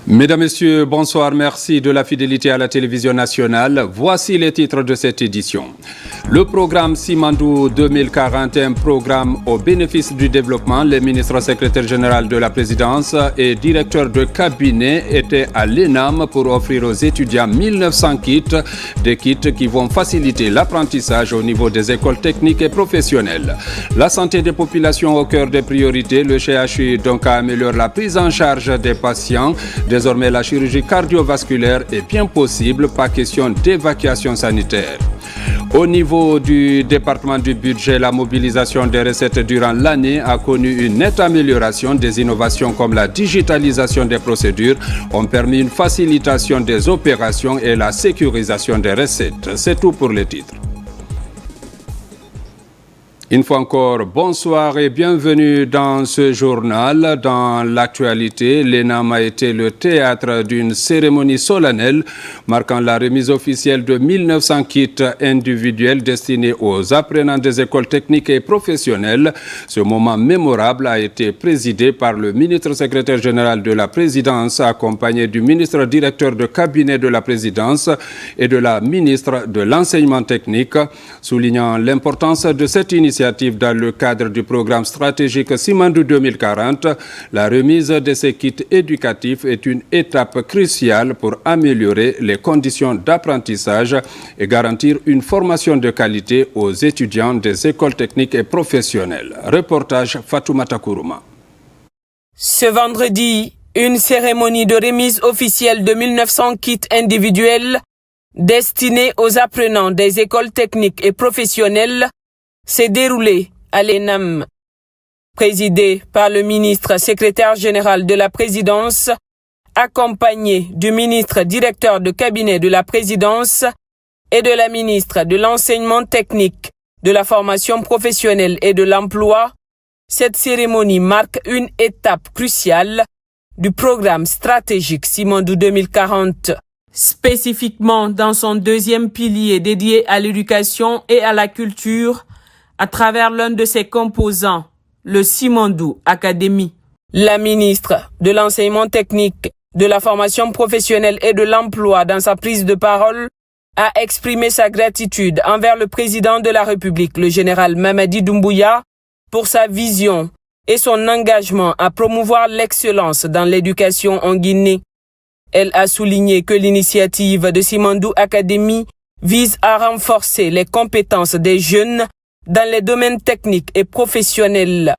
Mesdames, Messieurs, bonsoir. Merci de la fidélité à la télévision nationale. Voici les titres de cette édition. Le programme Simandou 2040 est un programme au bénéfice du développement. Les ministres secrétaires généraux de la présidence et directeurs de cabinet étaient à l'ENAM pour offrir aux étudiants 1900 kits, des kits qui vont faciliter l'apprentissage au niveau des écoles techniques et professionnelles. La santé des populations au cœur des priorités. Le CHU donc améliore la prise en charge des patients. Désormais, la chirurgie cardiovasculaire est bien possible, pas question d'évacuation sanitaire. Au niveau du département du budget, la mobilisation des recettes durant l'année a connu une nette amélioration. Des innovations comme la digitalisation des procédures ont permis une facilitation des opérations et la sécurisation des recettes. C'est tout pour les titres. Une fois encore, bonsoir et bienvenue dans ce journal. Dans l'actualité, l'ENAM a été le théâtre d'une cérémonie solennelle marquant la remise officielle de 1900 kits individuels destinés aux apprenants des écoles techniques et professionnelles. Ce moment mémorable a été présidé par le ministre secrétaire général de la présidence, accompagné du ministre directeur de cabinet de la présidence et de la ministre de l'enseignement technique, soulignant l'importance de cette initiative dans le cadre du programme stratégique Simandou 2040. La remise de ces kits éducatifs est une étape cruciale pour améliorer les conditions d'apprentissage et garantir une formation de qualité aux étudiants des écoles techniques et professionnelles. Reportage Fatoumata Kourouma. Ce vendredi, une cérémonie de remise officielle de 1900 kits individuels destinés aux apprenants des écoles techniques et professionnelles s'est déroulée à l'ENAM. Présidée par le ministre secrétaire général de la présidence, accompagné du ministre directeur de cabinet de la présidence et de la ministre de l'enseignement technique, de la formation professionnelle et de l'emploi, cette cérémonie marque une étape cruciale du programme stratégique Simandou 2040. Spécifiquement dans son deuxième pilier dédié à l'éducation et à la culture, à travers l'un de ses composants, le Simandou Academy. La ministre de l'enseignement technique, de la formation professionnelle et de l'emploi, dans sa prise de parole, a exprimé sa gratitude envers le président de la République, le général Mamadi Doumbouya, pour sa vision et son engagement à promouvoir l'excellence dans l'éducation en Guinée. Elle a souligné que l'initiative de Simandou Academy vise à renforcer les compétences des jeunes dans les domaines techniques et professionnels,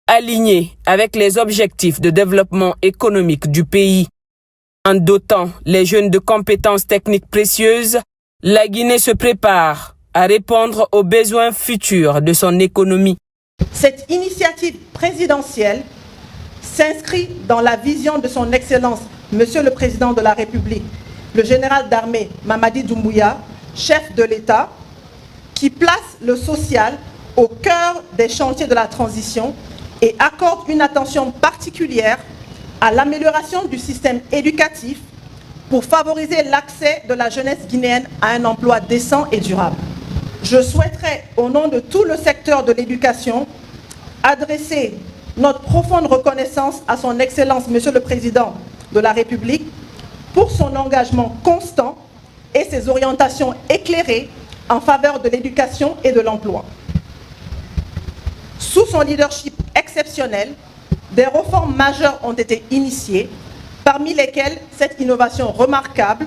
alignés avec les objectifs de développement économique du pays. En dotant les jeunes de compétences techniques précieuses, la Guinée se prépare à répondre aux besoins futurs de son économie. Cette initiative présidentielle s'inscrit dans la vision de son Excellence, Monsieur le Président de la République, le général d'armée Mamadi Doumbouya, chef de l'État, qui place le social au cœur des chantiers de la transition et accorde une attention particulière à l'amélioration du système éducatif pour favoriser l'accès de la jeunesse guinéenne à un emploi décent et durable. Je souhaiterais, au nom de tout le secteur de l'éducation, adresser notre profonde reconnaissance à son Excellence, Monsieur le Président de la République, pour son engagement constant et ses orientations éclairées en faveur de l'éducation et de l'emploi. Sous son leadership exceptionnel, des réformes majeures ont été initiées, parmi lesquelles cette innovation remarquable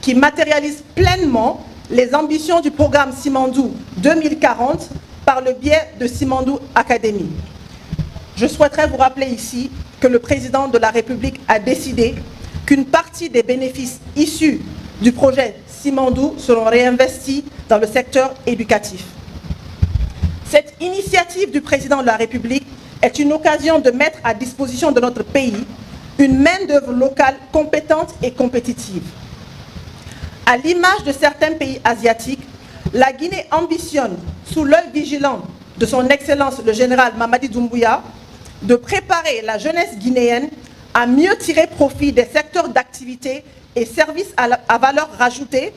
qui matérialise pleinement les ambitions du programme Simandou 2040 par le biais de Simandou Academy. Je souhaiterais vous rappeler ici que le président de la République a décidé qu'une partie des bénéfices issus du projet Simandou seront réinvestis dans le secteur éducatif. Cette initiative du président de la République est une occasion de mettre à disposition de notre pays une main-d'œuvre locale compétente et compétitive. À l'image de certains pays asiatiques, la Guinée ambitionne, sous l'œil vigilant de son Excellence le général Mamadi Doumbouya, de préparer la jeunesse guinéenne à mieux tirer profit des secteurs d'activité et services à valeur rajoutée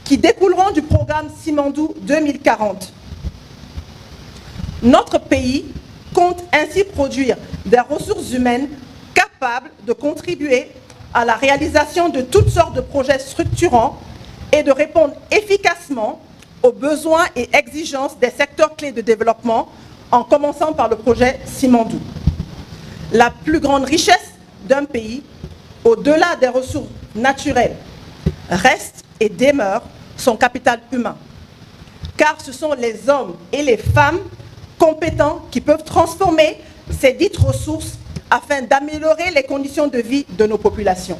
qui découleront du programme Simandou 2040. Notre pays compte ainsi produire des ressources humaines capables de contribuer à la réalisation de toutes sortes de projets structurants et de répondre efficacement aux besoins et exigences des secteurs clés de développement, en commençant par le projet Simandou. La plus grande richesse d'un pays, au-delà des ressources naturelles, reste et demeure son capital humain. Car ce sont les hommes et les femmes compétents qui peuvent transformer ces dites ressources afin d'améliorer les conditions de vie de nos populations.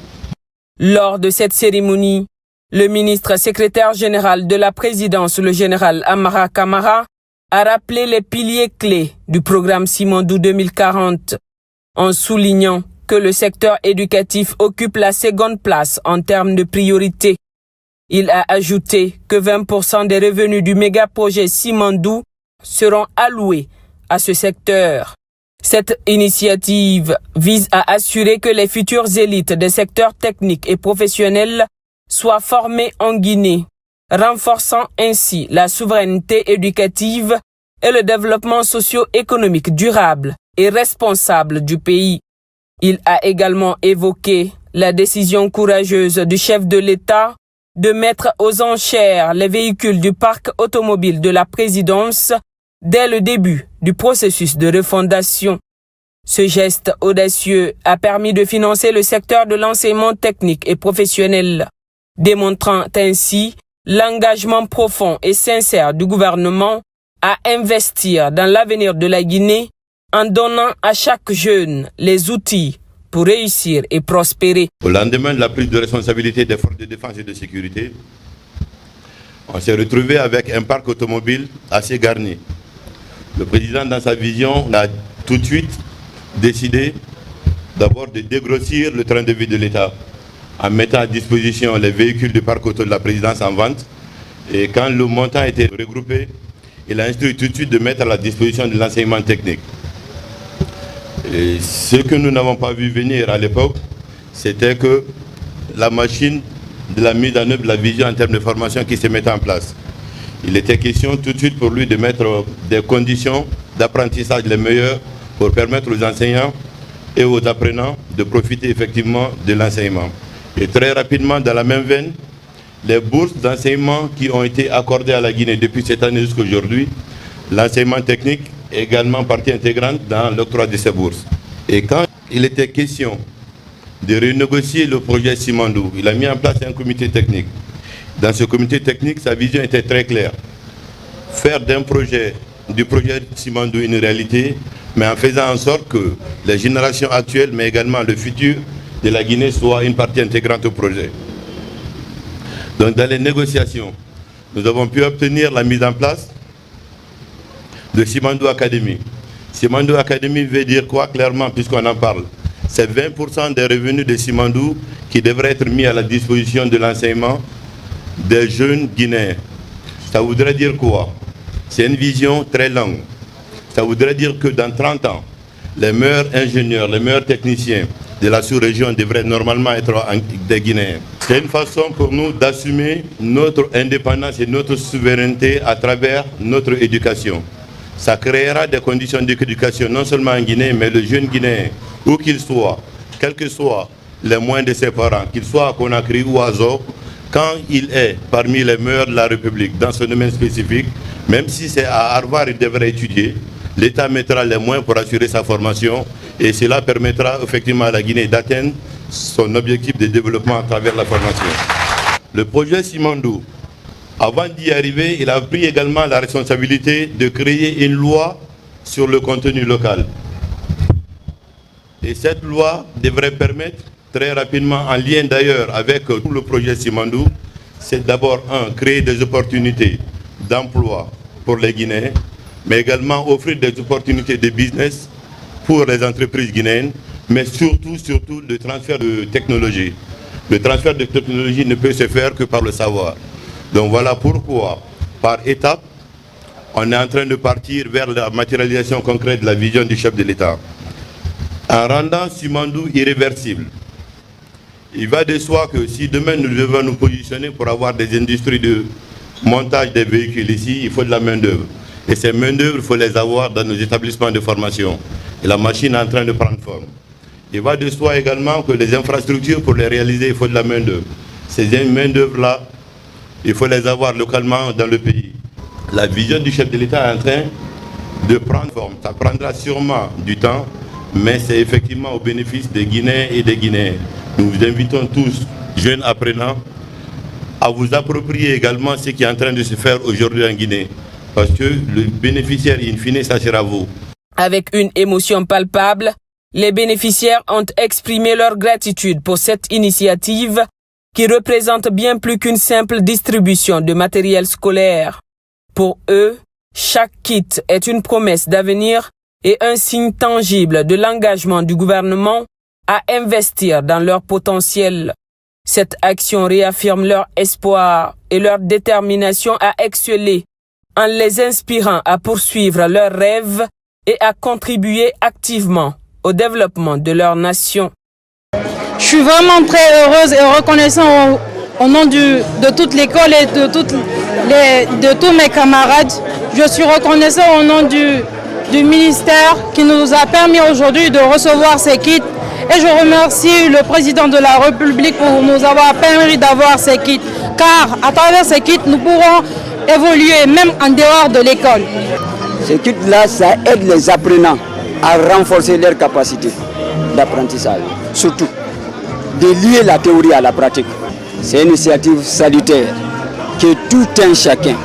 Lors de cette cérémonie, le ministre secrétaire général de la présidence, le général Amara Kamara, a rappelé les piliers clés du programme Simandou 2040 en soulignant que le secteur éducatif occupe la seconde place en termes de priorité. Il a ajouté que 20% des revenus du méga-projet Simandou seront alloués à ce secteur. Cette initiative vise à assurer que les futures élites des secteurs techniques et professionnels soient formées en Guinée, renforçant ainsi la souveraineté éducative et le développement socio-économique durable et responsable du pays. Il a également évoqué la décision courageuse du chef de l'État de mettre aux enchères les véhicules du parc automobile de la présidence dès le début du processus de refondation. Ce geste audacieux a permis de financer le secteur de l'enseignement technique et professionnel, démontrant ainsi l'engagement profond et sincère du gouvernement à investir dans l'avenir de la Guinée en donnant à chaque jeune les outils pour réussir et prospérer. Au lendemain de la prise de responsabilité des forces de défense et de sécurité, on s'est retrouvé avec un parc automobile assez garni. Le président, dans sa vision, a tout de suite décidé d'abord de dégrossir le train de vie de l'État en mettant à disposition les véhicules du parc auto de la présidence en vente. Et quand le montant a été regroupé, il a instruit tout de suite de mettre à la disposition de l'enseignement technique. Et ce que nous n'avons pas vu venir à l'époque, c'était que la machine de la mise en œuvre de la vision en termes de formation qui se mettait en place. Il était question tout de suite pour lui de mettre des conditions d'apprentissage les meilleures pour permettre aux enseignants et aux apprenants de profiter effectivement de l'enseignement. Et très rapidement, dans la même veine, les bourses d'enseignement qui ont été accordées à la Guinée depuis cette année jusqu'à aujourd'hui, l'enseignement technique est également partie intégrante dans l'octroi de ces bourses. Et quand il était question de renégocier le projet Simandou, il a mis en place un comité technique. Dans ce comité technique, sa vision était très claire. Faire du projet Simandou une réalité, mais en faisant en sorte que les générations actuelles, mais également le futur de la Guinée soient une partie intégrante au projet. Donc dans les négociations, nous avons pu obtenir la mise en place de Simandou Academy. Simandou Academy veut dire quoi clairement, puisqu'on en parle? C'est 20% des revenus de Simandou qui devraient être mis à la disposition de l'enseignement des jeunes Guinéens. Ça voudrait dire quoi? C'est une vision très longue. Ça voudrait dire que dans 30 ans, les meilleurs ingénieurs, les meilleurs techniciens de la sous-région devraient normalement être des Guinéens. C'est une façon pour nous d'assumer notre indépendance et notre souveraineté à travers notre éducation. Ça créera des conditions d'éducation non seulement en Guinée, mais le jeune Guinéen, où qu'il soit, quels que soient les moyens de ses parents, qu'il soit à Conakry ou à Zo, quand il est parmi les meilleurs de la République dans ce domaine spécifique, même si c'est à Harvard il devrait étudier, l'État mettra les moyens pour assurer sa formation et cela permettra effectivement à la Guinée d'atteindre son objectif de développement à travers la formation. Le projet Simandou, avant d'y arriver, il a pris également la responsabilité de créer une loi sur le contenu local. Et cette loi devrait permettre très rapidement, en lien d'ailleurs avec tout le projet Simandou, c'est d'abord créer des opportunités d'emploi pour les Guinéens, mais également offrir des opportunités de business pour les entreprises guinéennes, mais surtout le transfert de technologie. Le transfert de technologie ne peut se faire que par le savoir. Donc voilà pourquoi, par étapes, on est en train de partir vers la matérialisation concrète de la vision du chef de l'État. En rendant Simandou irréversible, Il va de soi que si demain nous devons nous positionner pour avoir des industries de montage des véhicules ici, il faut de la main-d'œuvre. Et ces main-d'œuvre, il faut les avoir dans nos établissements de formation. Et la machine est en train de prendre forme. Il va de soi également que les infrastructures, pour les réaliser, il faut de la main-d'œuvre. Ces main-d'œuvre-là, il faut les avoir localement dans le pays. La vision du chef de l'État est en train de prendre forme. Ça prendra sûrement du temps, mais c'est effectivement au bénéfice des Guinéens et des Guinéens. Nous vous invitons tous, jeunes apprenants, à vous approprier également ce qui est en train de se faire aujourd'hui en Guinée. Parce que le bénéficiaire, in fine, ça sera vous. Avec une émotion palpable, les bénéficiaires ont exprimé leur gratitude pour cette initiative qui représente bien plus qu'une simple distribution de matériel scolaire. Pour eux, chaque kit est une promesse d'avenir et un signe tangible de l'engagement du gouvernement à investir dans leur potentiel. Cette action réaffirme leur espoir et leur détermination à exceller en les inspirant à poursuivre leurs rêves et à contribuer activement au développement de leur nation. Je suis vraiment très heureuse et reconnaissante au nom de toute l'école et de tous mes camarades. Je suis reconnaissant au nom du ministère qui nous a permis aujourd'hui de recevoir ces kits. Et je remercie le président de la République pour nous avoir permis d'avoir ces kits. Car à travers ces kits, nous pourrons évoluer même en dehors de l'école. Ces kits-là, ça aide les apprenants à renforcer leur capacité d'apprentissage. Surtout, de lier la théorie à la pratique. C'est une initiative salutaire que tout un chacun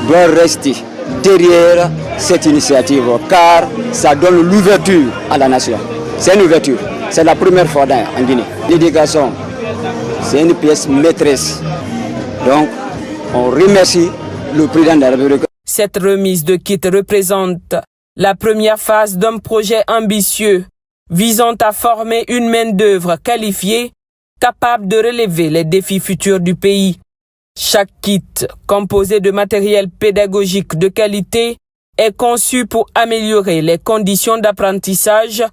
doit rester derrière cette initiative car ça donne l'ouverture à la nation. C'est une ouverture. C'est la première fois en Guinée. L'éducation, c'est une pièce maîtresse. Donc, on remercie le président de la République. Cette remise de kits représente la première phase d'un projet ambitieux visant à former une main-d'œuvre qualifiée capable de relever les défis futurs du pays. Chaque kit, composé de matériel pédagogique de qualité, est conçu pour améliorer les conditions d'apprentissage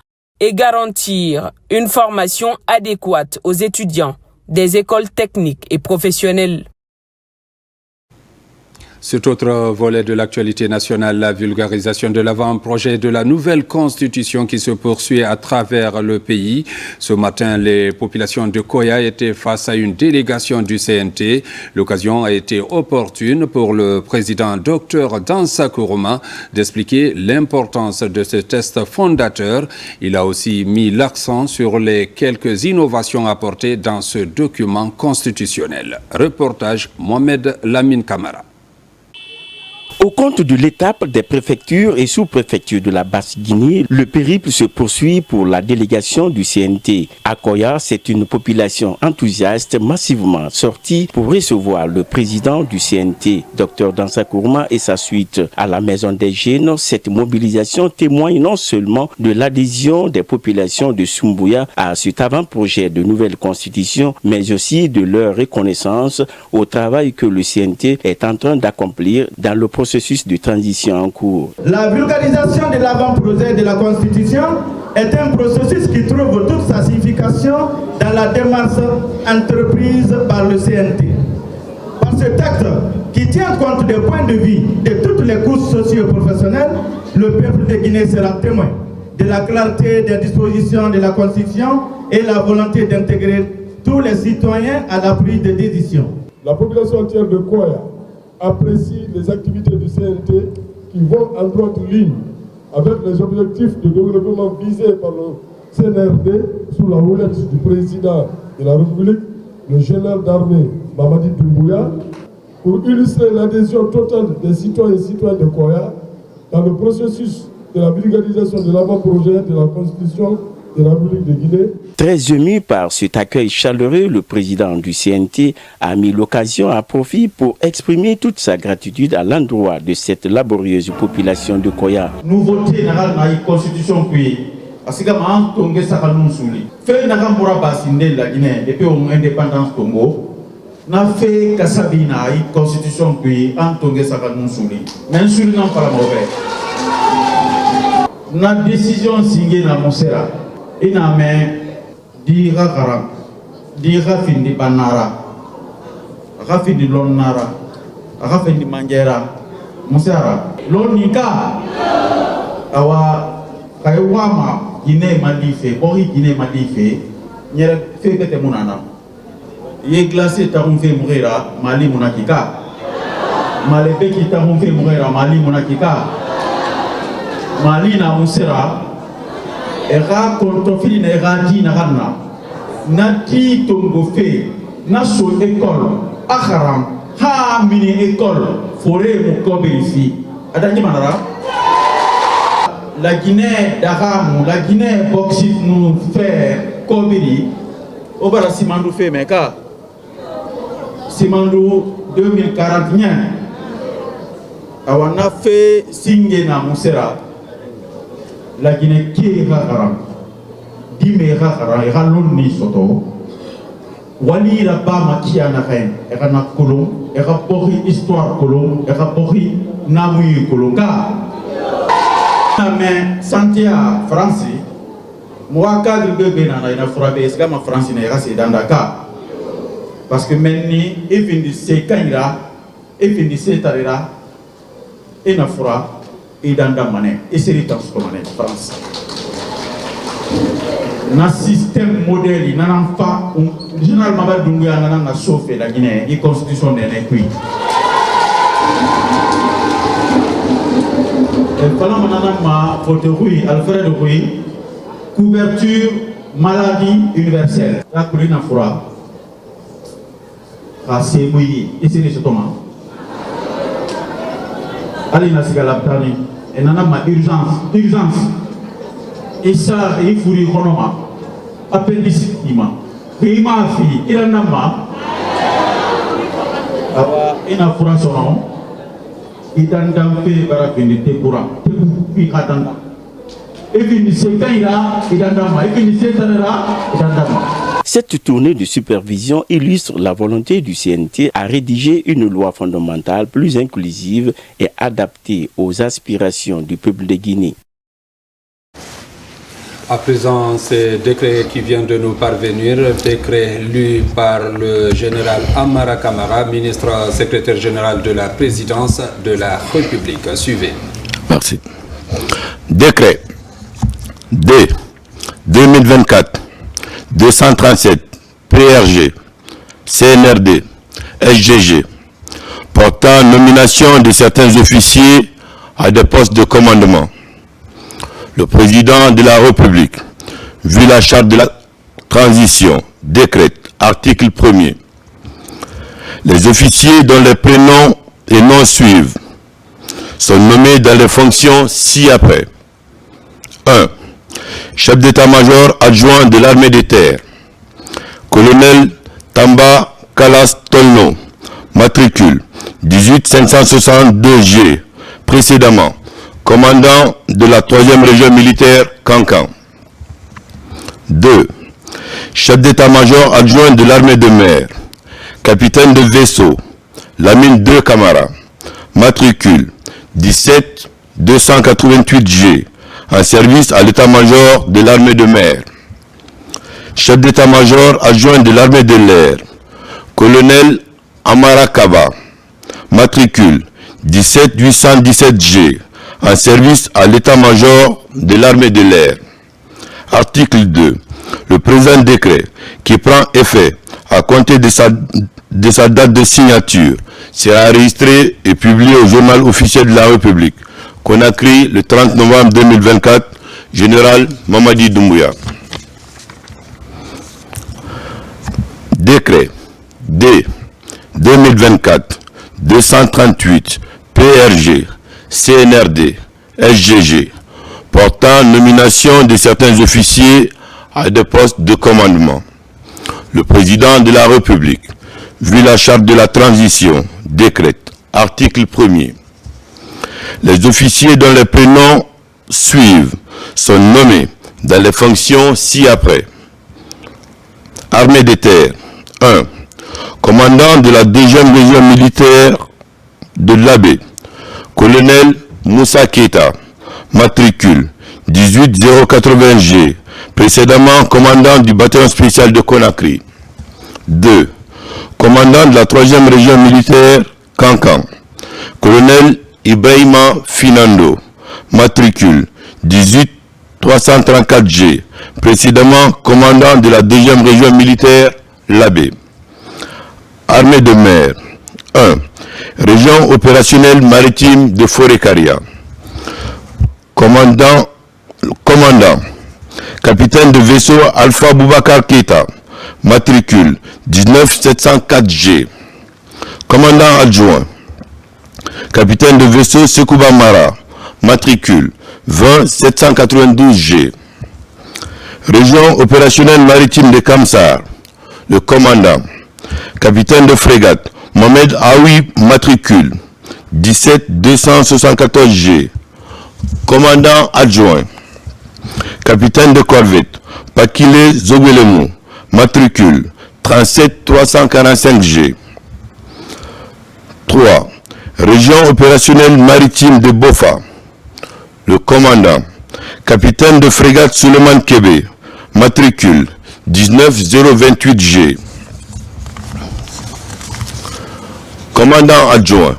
et garantir une formation adéquate aux étudiants des écoles techniques et professionnelles. Cet autre volet de l'actualité nationale, la vulgarisation de l'avant-projet de la nouvelle constitution qui se poursuit à travers le pays. Ce matin, les populations de Koya étaient face à une délégation du CNT. L'occasion a été opportune pour le président Dr Dansa Kourouma d'expliquer l'importance de ce test fondateur. Il a aussi mis l'accent sur les quelques innovations apportées dans ce document constitutionnel. Reportage Mohamed Lamine Kamara. Au compte de l'étape des préfectures et sous-préfectures de la Basse-Guinée, le périple se poursuit pour la délégation du CNT. À Koya, c'est une population enthousiaste massivement sortie pour recevoir le président du CNT, Dr Dansa Kourouma, et sa suite. À la Maison des Jeunes, cette mobilisation témoigne non seulement de l'adhésion des populations de Soumbouya à cet avant-projet de nouvelle constitution, mais aussi de leur reconnaissance au travail que le CNT est en train d'accomplir dans le processus de transition en cours. La vulgarisation de l'avant-projet de la Constitution est un processus qui trouve toute sa signification dans la démarche entreprise par le CNT. Par ce texte qui tient compte des points de vue de toutes les couches socio-professionnelles, le peuple de Guinée sera témoin de la clarté des dispositions de la Constitution et la volonté d'intégrer tous les citoyens à la prise de décision. La population entière de Koya apprécie les activités du CNT qui vont en droite ligne avec les objectifs de développement visés par le CNRD sous la houlette du président de la République, le général d'armée Mamadi Doumbouya, pour illustrer l'adhésion totale des citoyens et citoyennes de Koya dans le processus de la vulgarisation de l'avant-projet de la Constitution de la République de Guinée. Très ému par cet accueil chaleureux, le président du CNT a mis l'occasion à profit pour exprimer toute sa gratitude à l'endroit de cette laborieuse population de Koya. Nouveauté dans la Constitution, parce que maintenant, on a fait la Guinée depuis l'indépendance Congo. On a fait la Constitution, puis on a fait mais on n'a pas la mauvaise. On a décision signée dans mon Sera. Il n'a même dit di Rafindi Banara, Rafindi Lonara, Rafindi Manjera, Musara, Lonika, Awa Kaiwama, Guinée Madife, Bori Guinée Madife, Nyere Fekete Munana. Ye glacé Tarumfe Mourera, Mali Munakika. Malebeki Tarumfe Mourera, Mali Munakika. Mali na Musera, Era Kontofili na Era Dina Rana. Nati Tongofe, Naso École, Akharam, Ha Mini École, Forêt Mukobe ici. Adani Manara. La Guinée d'Aram, la Guinée Bauxite nous fait Kobiri. Obara Simandou fait Meka. Simandou 2041. Awana fait Singena Moussera. La Guinée qui est Rakaram. Dime Rakaram, et Raloni Soto. Wali Rabba Makia Naren, et Rana Kolom, et Rapori Histoire Kolom, et Rapori Namui Kolonga. Mais Santia France, moi cadre de Benana, il a frappé escama France, il a dans Dakar. Parce que maintenant, il finit ses caïra, il finit ses tarira, et n'a fera, et dans Damane, et c'est l'état de France. Dans le système modèle, il n'a pas, généralement, il y a sauvé la Guinée, et la constitution n'est pas. Alfred Rui, couverture maladie universelle. La colline a froid. C'est mouillé. Ici, c'est Thomas. Allez, na sigalaptani. Et nana ma urgence. Et ça, il faut dire qu'on appendicite. Il m'a fait, il en a ma. Il a froid son nom. Cette tournée de supervision illustre la volonté du CNT à rédiger une loi fondamentale plus inclusive et adaptée aux aspirations du peuple de Guinée. À présent, ce décret qui vient de nous parvenir, décret lu par le général Amara Kamara, ministre secrétaire général de la présidence de la République. Suivez. Merci. Décret D 2024-237 PRG CNRD SGG portant nomination de certains officiers à des postes de commandement. Le président de la République, vu la charte de la transition, décrète, article 1er, les officiers dont les prénoms et noms suivent sont nommés dans les fonctions ci-après. 1. Chef d'état-major adjoint de l'armée des terres, colonel Tamba Kalas Tolno, matricule 18562G, précédemment commandant de la 3e région militaire Cancan. 2. Chef d'état-major adjoint de l'armée de mer, capitaine de vaisseau, Lamine 2 Camara, matricule 17288G, en service à l'état-major de l'armée de mer. Chef d'état-major adjoint de l'armée de l'air, colonel Amara Kaba, matricule 17817G, en service à l'état-major de l'armée de l'air. Article 2. Le présent décret, qui prend effet à compter de sa date de signature, sera enregistré et publié au journal officiel de la République. Conakry, le 30 novembre 2024, Général Mamadi Doumbouya. Décret D 2024-238 PRG CNRD SGG portant nomination de certains officiers à des postes de commandement. Le président de la République, vu la charte de la transition, décrète, article 1er, les officiers dont les prénoms suivent sont nommés dans les fonctions ci-après. Armée des terres. 1. Commandant de la 2e région militaire de l'Abbé, colonel Moussa Keita, matricule 18080G, précédemment commandant du bataillon spécial de Conakry. 2. Commandant de la 3e région militaire, Kankan, colonel Ibrahima Finando, matricule 18334G, précédemment commandant de la 2e région militaire, Labé. Armée de mer, 1. Région opérationnelle maritime de Forêt-Caria. Commandant, capitaine de vaisseau Alpha Boubacar Keita, matricule 19704G. Commandant adjoint, capitaine de vaisseau Sekouba Mara, matricule 20792G. Région opérationnelle maritime de Kamsar, le commandant, capitaine de frégate Mohamed Aoui, matricule 17274G. Commandant adjoint, capitaine de corvette Pakile Zoguelemou, matricule 37345G. 3. Région opérationnelle maritime de Bofa, le commandant, capitaine de frégate Suleiman Kébé, matricule 19028G. Commandant adjoint,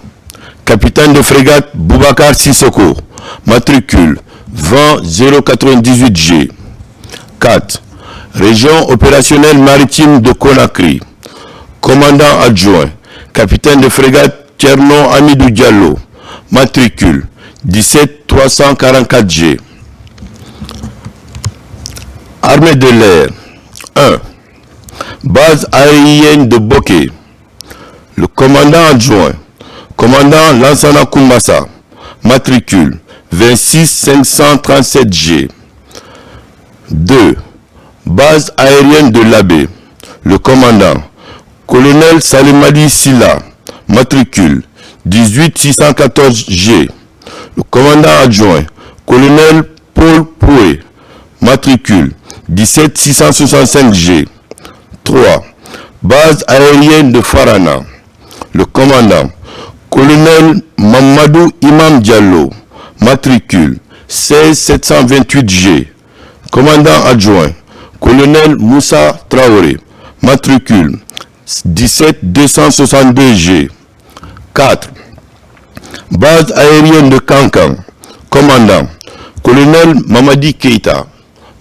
capitaine de frégate Boubacar Sissoko, matricule 20098G. 4. Région opérationnelle maritime de Conakry, commandant adjoint, capitaine de frégate Tcherno Amidou Diallo, matricule 17344G. Armée de l'air, 1. Base aérienne de Boké, le commandant adjoint, commandant Lansana Koumbassa, matricule 26537G. 2. Base aérienne de Labé, le commandant, colonel Salimadi Silla, matricule 18614G. Le commandant adjoint, colonel Paul Poué, matricule 17665G. 3. Base aérienne de Farana, le commandant, colonel Mamadou Imam Diallo, matricule 16728G. Commandant adjoint, colonel Moussa Traoré, matricule 17262G. 4. Base aérienne de Kankan, commandant, colonel Mamadi Keita,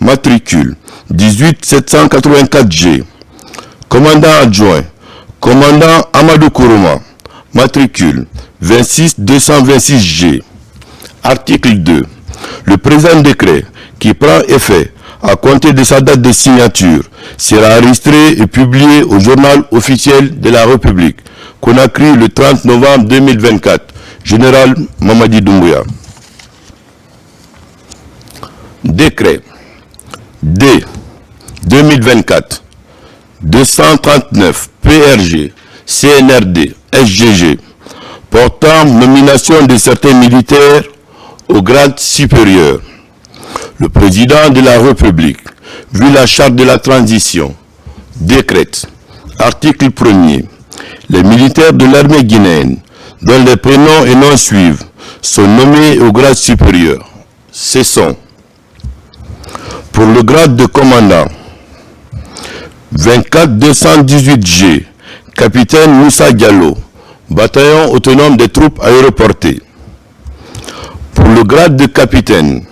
matricule 18784G. Commandant adjoint, commandant Amadou Kourouma, matricule 26226G. Article 2. Le présent décret, qui prend effet à compter de sa date de signature, sera enregistré et publié au journal officiel de la République, Conakry, le 30 novembre 2024. Général Mamadi Doumbouya. Décret D 2024 239 PRG CNRD SGG portant nomination de certains militaires au grade supérieur. Le président de la République, vu la charte de la transition, décrète, article 1er, les militaires de l'armée guinéenne, dont les prénoms et noms suivent, sont nommés au grade supérieur. Ce sont, pour le grade de commandant, 24218G, capitaine Moussa Diallo, bataillon autonome des troupes aéroportées. Pour le grade de capitaine,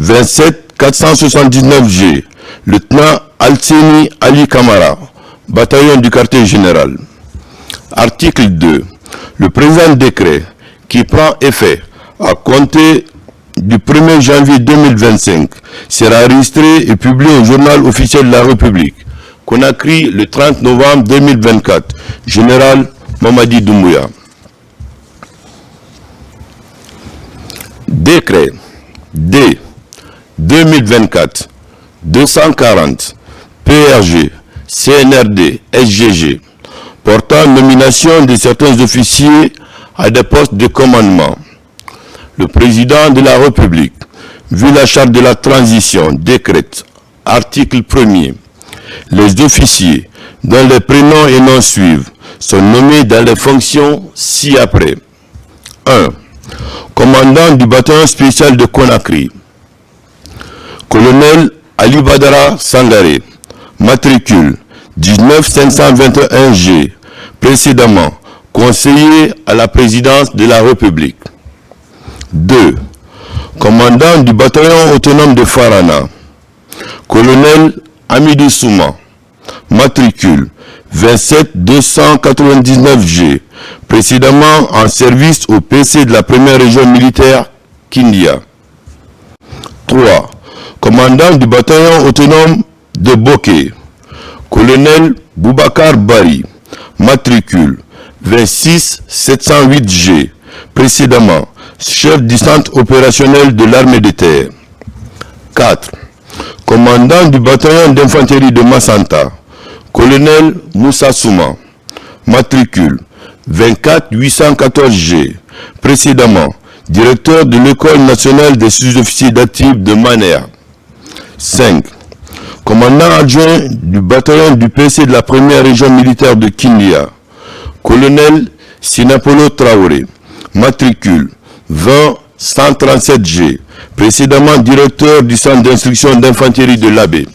27479G, lieutenant Alseni Ali Kamara, bataillon du quartier général. Article 2. Le présent décret, qui prend effet à compter du 1er janvier 2025, sera enregistré et publié au journal officiel de la République, Conakry, le 30 novembre 2024. Général Mamadi Doumbouya. Décret D 2024 240 PRG CNRD SGG portant nomination de certains officiers à des postes de commandement. Le président de la République, vu la charte de la transition, décrète, article 1er, les officiers dont les prénoms et noms suivent sont nommés dans les fonctions ci-après. 1. Commandant du bataillon spécial de Conakry, colonel Ali Badara Sangaré, matricule 19521G, précédemment conseiller à la présidence de la République. 2. Commandant du bataillon autonome de Farana, colonel Amidou Souma, matricule 27299G, précédemment en service au PC de la première région militaire Kindia. 3. Commandant du bataillon autonome de Boké, colonel Boubacar Bari, matricule 26708G, précédemment chef du centre opérationnel de l'armée de terre. 4. Commandant du bataillon d'infanterie de Massanta, colonel Moussa Souma, matricule 24814G, précédemment directeur de l'école nationale des sous-officiers d'actifs de Manéa. 5. Commandant adjoint du bataillon du PC de la première région militaire de Kindia, colonel Sinapolo Traoré, matricule 20137G, précédemment directeur du centre d'instruction d'infanterie de l'Abbé.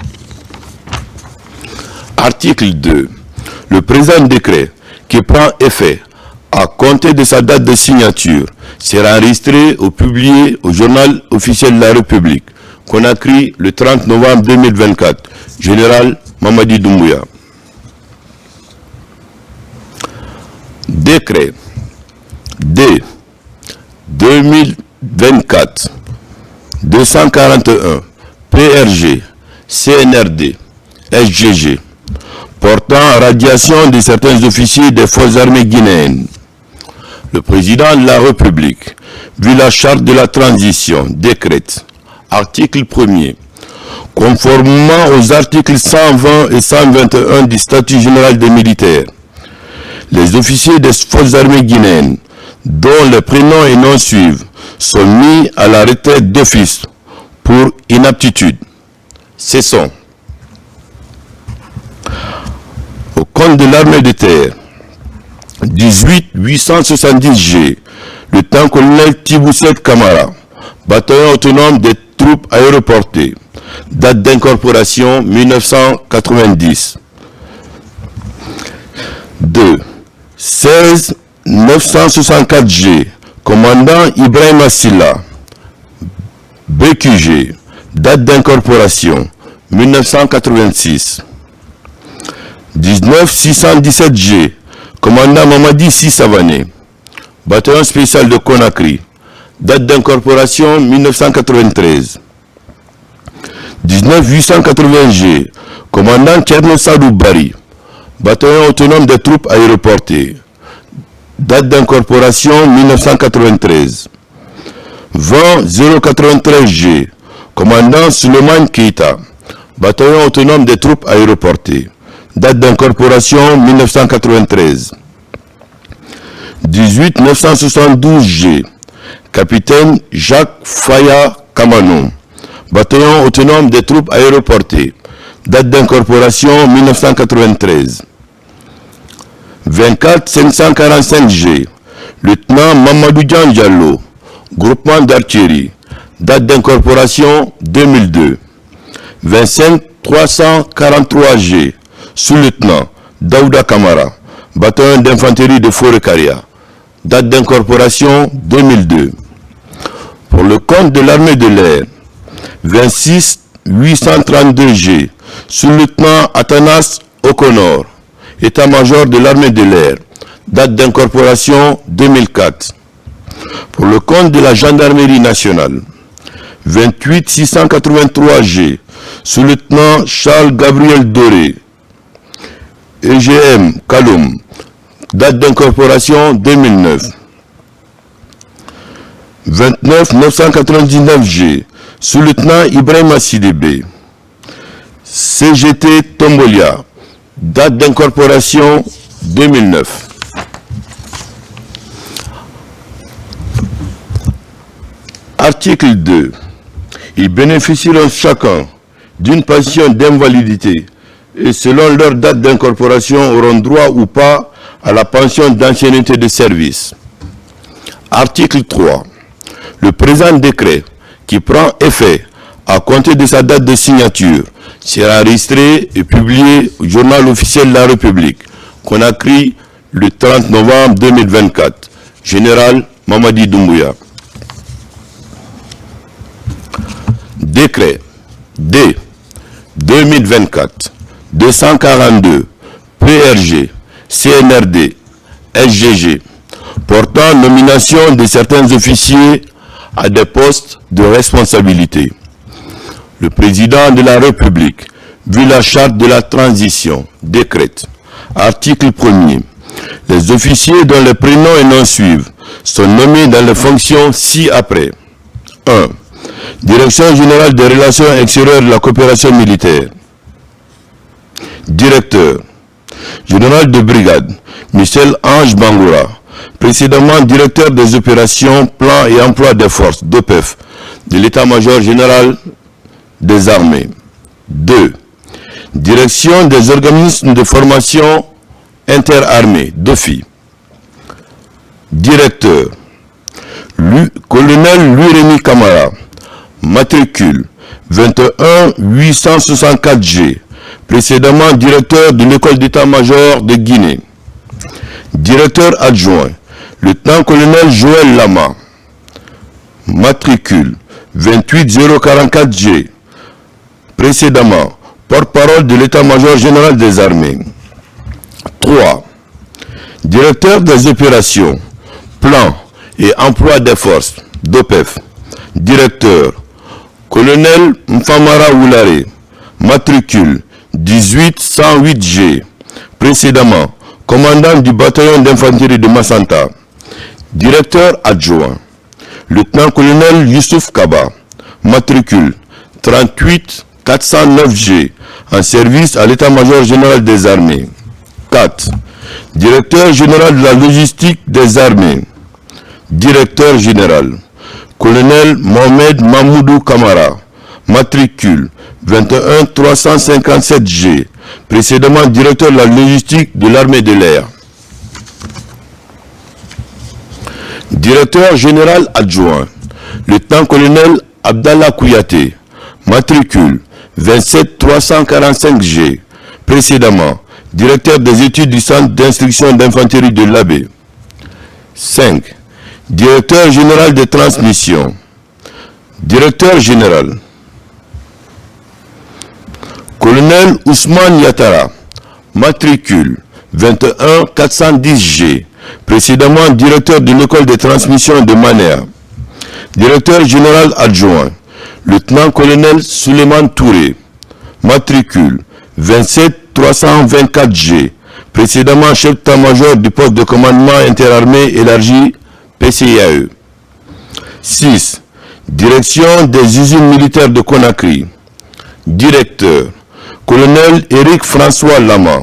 Article 2. Le présent décret, qui prend effet à compter de sa date de signature, sera enregistré ou publié au journal officiel de la République, Conakry, le 30 novembre 2024. Général Mamadi Doumbouya. Décret D 2024 241 PRG CNRD SGG portant radiation de certains officiers des forces armées guinéennes. Le président de la République, vu la charte de la transition, décrète, article 1er, conformément aux articles 120 et 121 du statut général des militaires, les officiers des forces armées guinéennes, dont les prénoms et noms suivent, sont mis à la retraite d'office pour inaptitude. Ce sont au compte de l'armée de terre 18870G, lieutenant-colonel Tibousset Kamara, bataillon autonome des troupes aéroportées, date d'incorporation 1990. 2. 16964G, commandant Ibrahim Assila, BQG, date d'incorporation 1986. 19617G, commandant Mamadi Sissavané, bataillon spécial de Conakry, date d'incorporation 1993. 19880G, commandant Tcherno Sadou Bari, bataillon autonome des troupes aéroportées, date d'incorporation 1993. 20093G, commandant Suleiman Keita, bataillon autonome des troupes aéroportées, date d'incorporation 1993. 18972G, capitaine Jacques Faya Kamanon, bataillon autonome des troupes aéroportées, date d'incorporation 1993. 24545G, lieutenant Mamadou Diallo, groupement d'artillerie, date d'incorporation 2002. 25343G, sous-lieutenant Daouda Kamara, bataillon d'infanterie de Forêt-Caria, date d'incorporation 2002. Pour le compte de l'armée de l'air, 26832G, sous-lieutenant Athanas Okonor, état-major de l'armée de l'air, date d'incorporation 2004. Pour le compte de la gendarmerie nationale, 28683G, sous-lieutenant Charles Gabriel Doré, EGM Kaloum, date d'incorporation 2009. 29999G, sous-lieutenant Ibrahim Sidibé, CGT Tombolia, date d'incorporation 2009. Article 2. Ils bénéficieront chacun d'une pension d'invalidité et selon leur date d'incorporation auront droit ou pas à la pension d'ancienneté de service. Article 3. Le présent décret, qui prend effet à compter de sa date de signature, sera enregistré et publié au journal officiel de la République, Conakry, le 30 novembre 2024. Général Mamadi Doumbouya. Décret D 2024-242 PRG CNRD SGG portant nomination de certains officiers à des postes de responsabilité. Le président de la République, vu la charte de la transition, décrète, article 1er, les officiers dont les prénoms et noms suivent sont nommés dans les fonctions ci-après. 1. Direction générale des relations extérieures de la coopération militaire. Directeur général de brigade, Michel Ange Bangoura, précédemment directeur des opérations, plans et emploi des forces, d'OPEF, de l'état-major général des armées. 2. Direction des organismes de formation interarmées, DOFI. Directeur, colonel Louis-Rémy Camara, matricule 21 864G, précédemment directeur de l'école d'état-major de Guinée. Directeur adjoint, lieutenant-colonel Joël Lama, matricule 28044G, précédemment porte-parole de l'état-major général des armées. 3. Directeur des opérations, plans et emploi des forces, d'OPEF. Directeur, colonel Mfamara Oulare, matricule 18108G, précédemment commandant du bataillon d'infanterie de Massanta. Directeur adjoint, lieutenant-colonel Youssouf Kaba, matricule 38409G, en service à l'état-major général des armées. 4. Directeur général de la logistique des armées. Directeur général, colonel Mohamed Mamoudou Kamara, matricule 21357G, précédemment directeur de la logistique de l'armée de l'air. Directeur général adjoint, lieutenant-colonel Abdallah Kouyaté, matricule 27345G, précédemment directeur des études du centre d'instruction d'infanterie de l'Abbé. 5. Directeur général des transmissions. Directeur général, colonel Ousmane Yatara, matricule 21410G, précédemment directeur de l'école de transmission de Manéa. Directeur général adjoint, lieutenant-colonel Souleymane Touré, matricule 27324G, précédemment chef d'état-major du poste de commandement interarmé élargi PCIAE. 6. Direction des usines militaires de Conakry. Directeur, colonel Éric François Lama,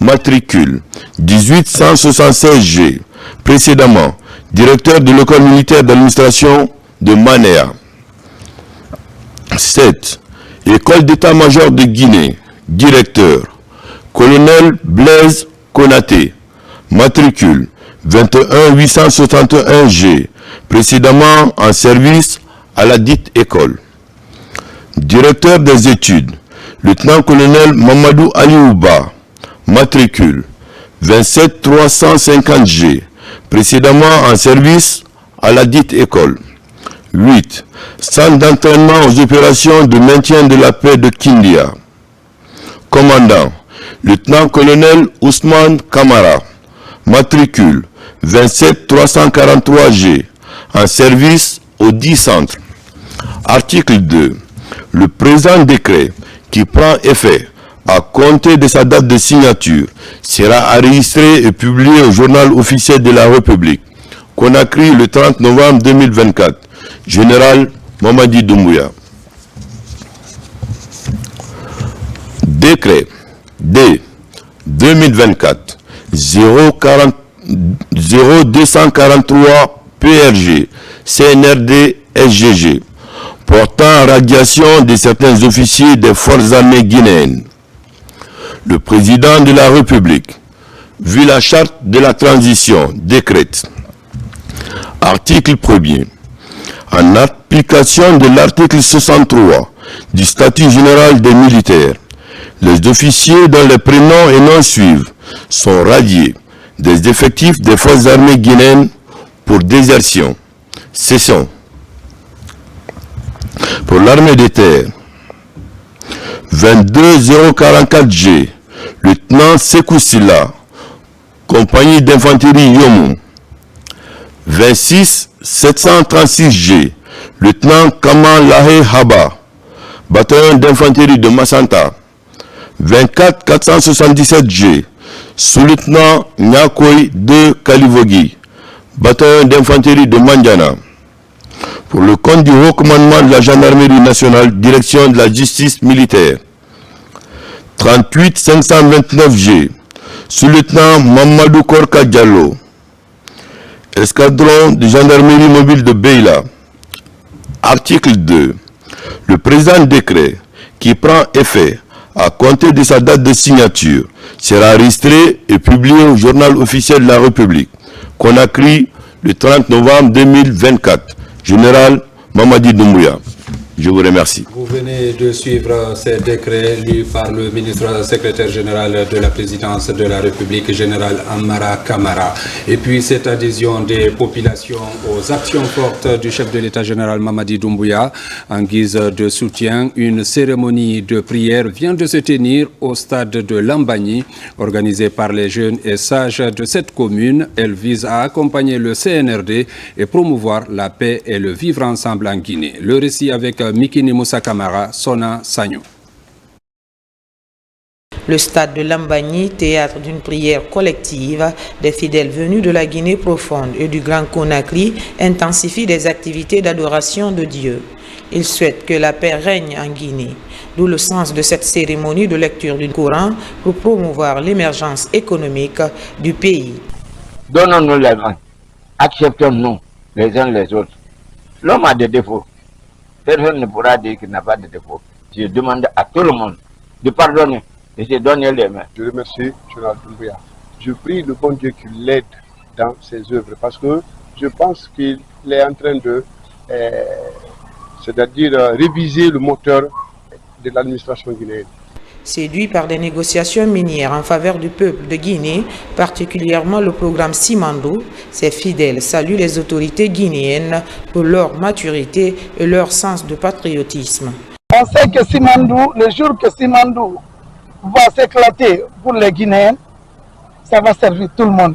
matricule 18176G, précédemment directeur de l'école militaire d'administration de Manéa. 7. École d'état-major de Guinée. Directeur, colonel Blaise Konaté, matricule 21861G, précédemment en service à la dite école. Directeur des études, lieutenant-colonel Mamadou Aliouba, matricule 27350G, précédemment en service à la dite école. 8. Centre d'entraînement aux opérations de maintien de la paix de Kindia. Commandant, lieutenant-colonel Ousmane Kamara, matricule 27343G, en service au 10 centres. Article 2. Le présent décret, qui prend effet à compter de sa date de signature, sera enregistré et publié au journal officiel de la République, Conakry, le 30 novembre 2024. Général Mamadi Doumbouya. Décret D 2024 0243 PRG CNRD SGG portant radiation de certains officiers des forces armées guinéennes. Le président de la République, vu la charte de la transition, décrète. Article 1er. En application de l'article 63 du statut général des militaires. Les officiers dont les prénoms et noms suivent sont radiés des effectifs des forces armées guinéennes pour désertion. Cessons. Pour l'armée des terres, 22044G, lieutenant Sekou Silla, compagnie d'infanterie Yomo. 26736G, lieutenant Kamal Lahé Haba, bataillon d'infanterie de Massanta. 24477G, sous-lieutenant Nyakoy de Kalivogi, bataillon d'infanterie de Mandiana. Pour le compte du haut commandement de la gendarmerie nationale, direction de la justice militaire. 38529G, sous-lieutenant Mamadou Korka Diallo, escadron de gendarmerie mobile de Beila. Article 2. Le présent décret, qui prend effet à compter de sa date de signature, sera enregistré et publié au journal officiel de la République. Conakry, le 30 novembre 2024. Général Mamadi Doumbouya. Je vous remercie. Vous venez de suivre ces décrets lus par le ministre secrétaire général de la présidence de la République, général Amara Kamara. Et puis cette adhésion des populations aux actions fortes du chef de l'État général Mamadi Doumbouya en guise de soutien. Une cérémonie de prière vient de se tenir au stade de Lambagny, organisée par les jeunes et sages de cette commune. Elle vise à accompagner le CNRD et promouvoir la paix et le vivre ensemble en Guinée. Le récit avec Mikini Moussa Kamara, Sona Sagno. Le stade de Lambagny, théâtre d'une prière collective, des fidèles venus de la Guinée profonde et du Grand Conakry intensifient des activités d'adoration de Dieu. Ils souhaitent que la paix règne en Guinée, d'où le sens de cette cérémonie de lecture du Coran pour promouvoir l'émergence économique du pays. Donnons-nous les mains, acceptons-nous les uns les autres. L'homme a des défauts. Personne ne pourra dire qu'il n'a pas de défaut. Je demande à tout le monde de pardonner et de donner les mains. Je remercie Général Doumbouya. Je prie le bon Dieu qu'il l'aide dans ses œuvres parce que je pense qu'il est en train de, c'est-à-dire réviser le moteur de l'administration guinéenne. Séduit par des négociations minières en faveur du peuple de Guinée, particulièrement le programme Simandou, ses fidèles saluent les autorités guinéennes pour leur maturité et leur sens de patriotisme. On sait que Simandou, le jour que Simandou va s'éclater pour les Guinéens, ça va servir tout le monde.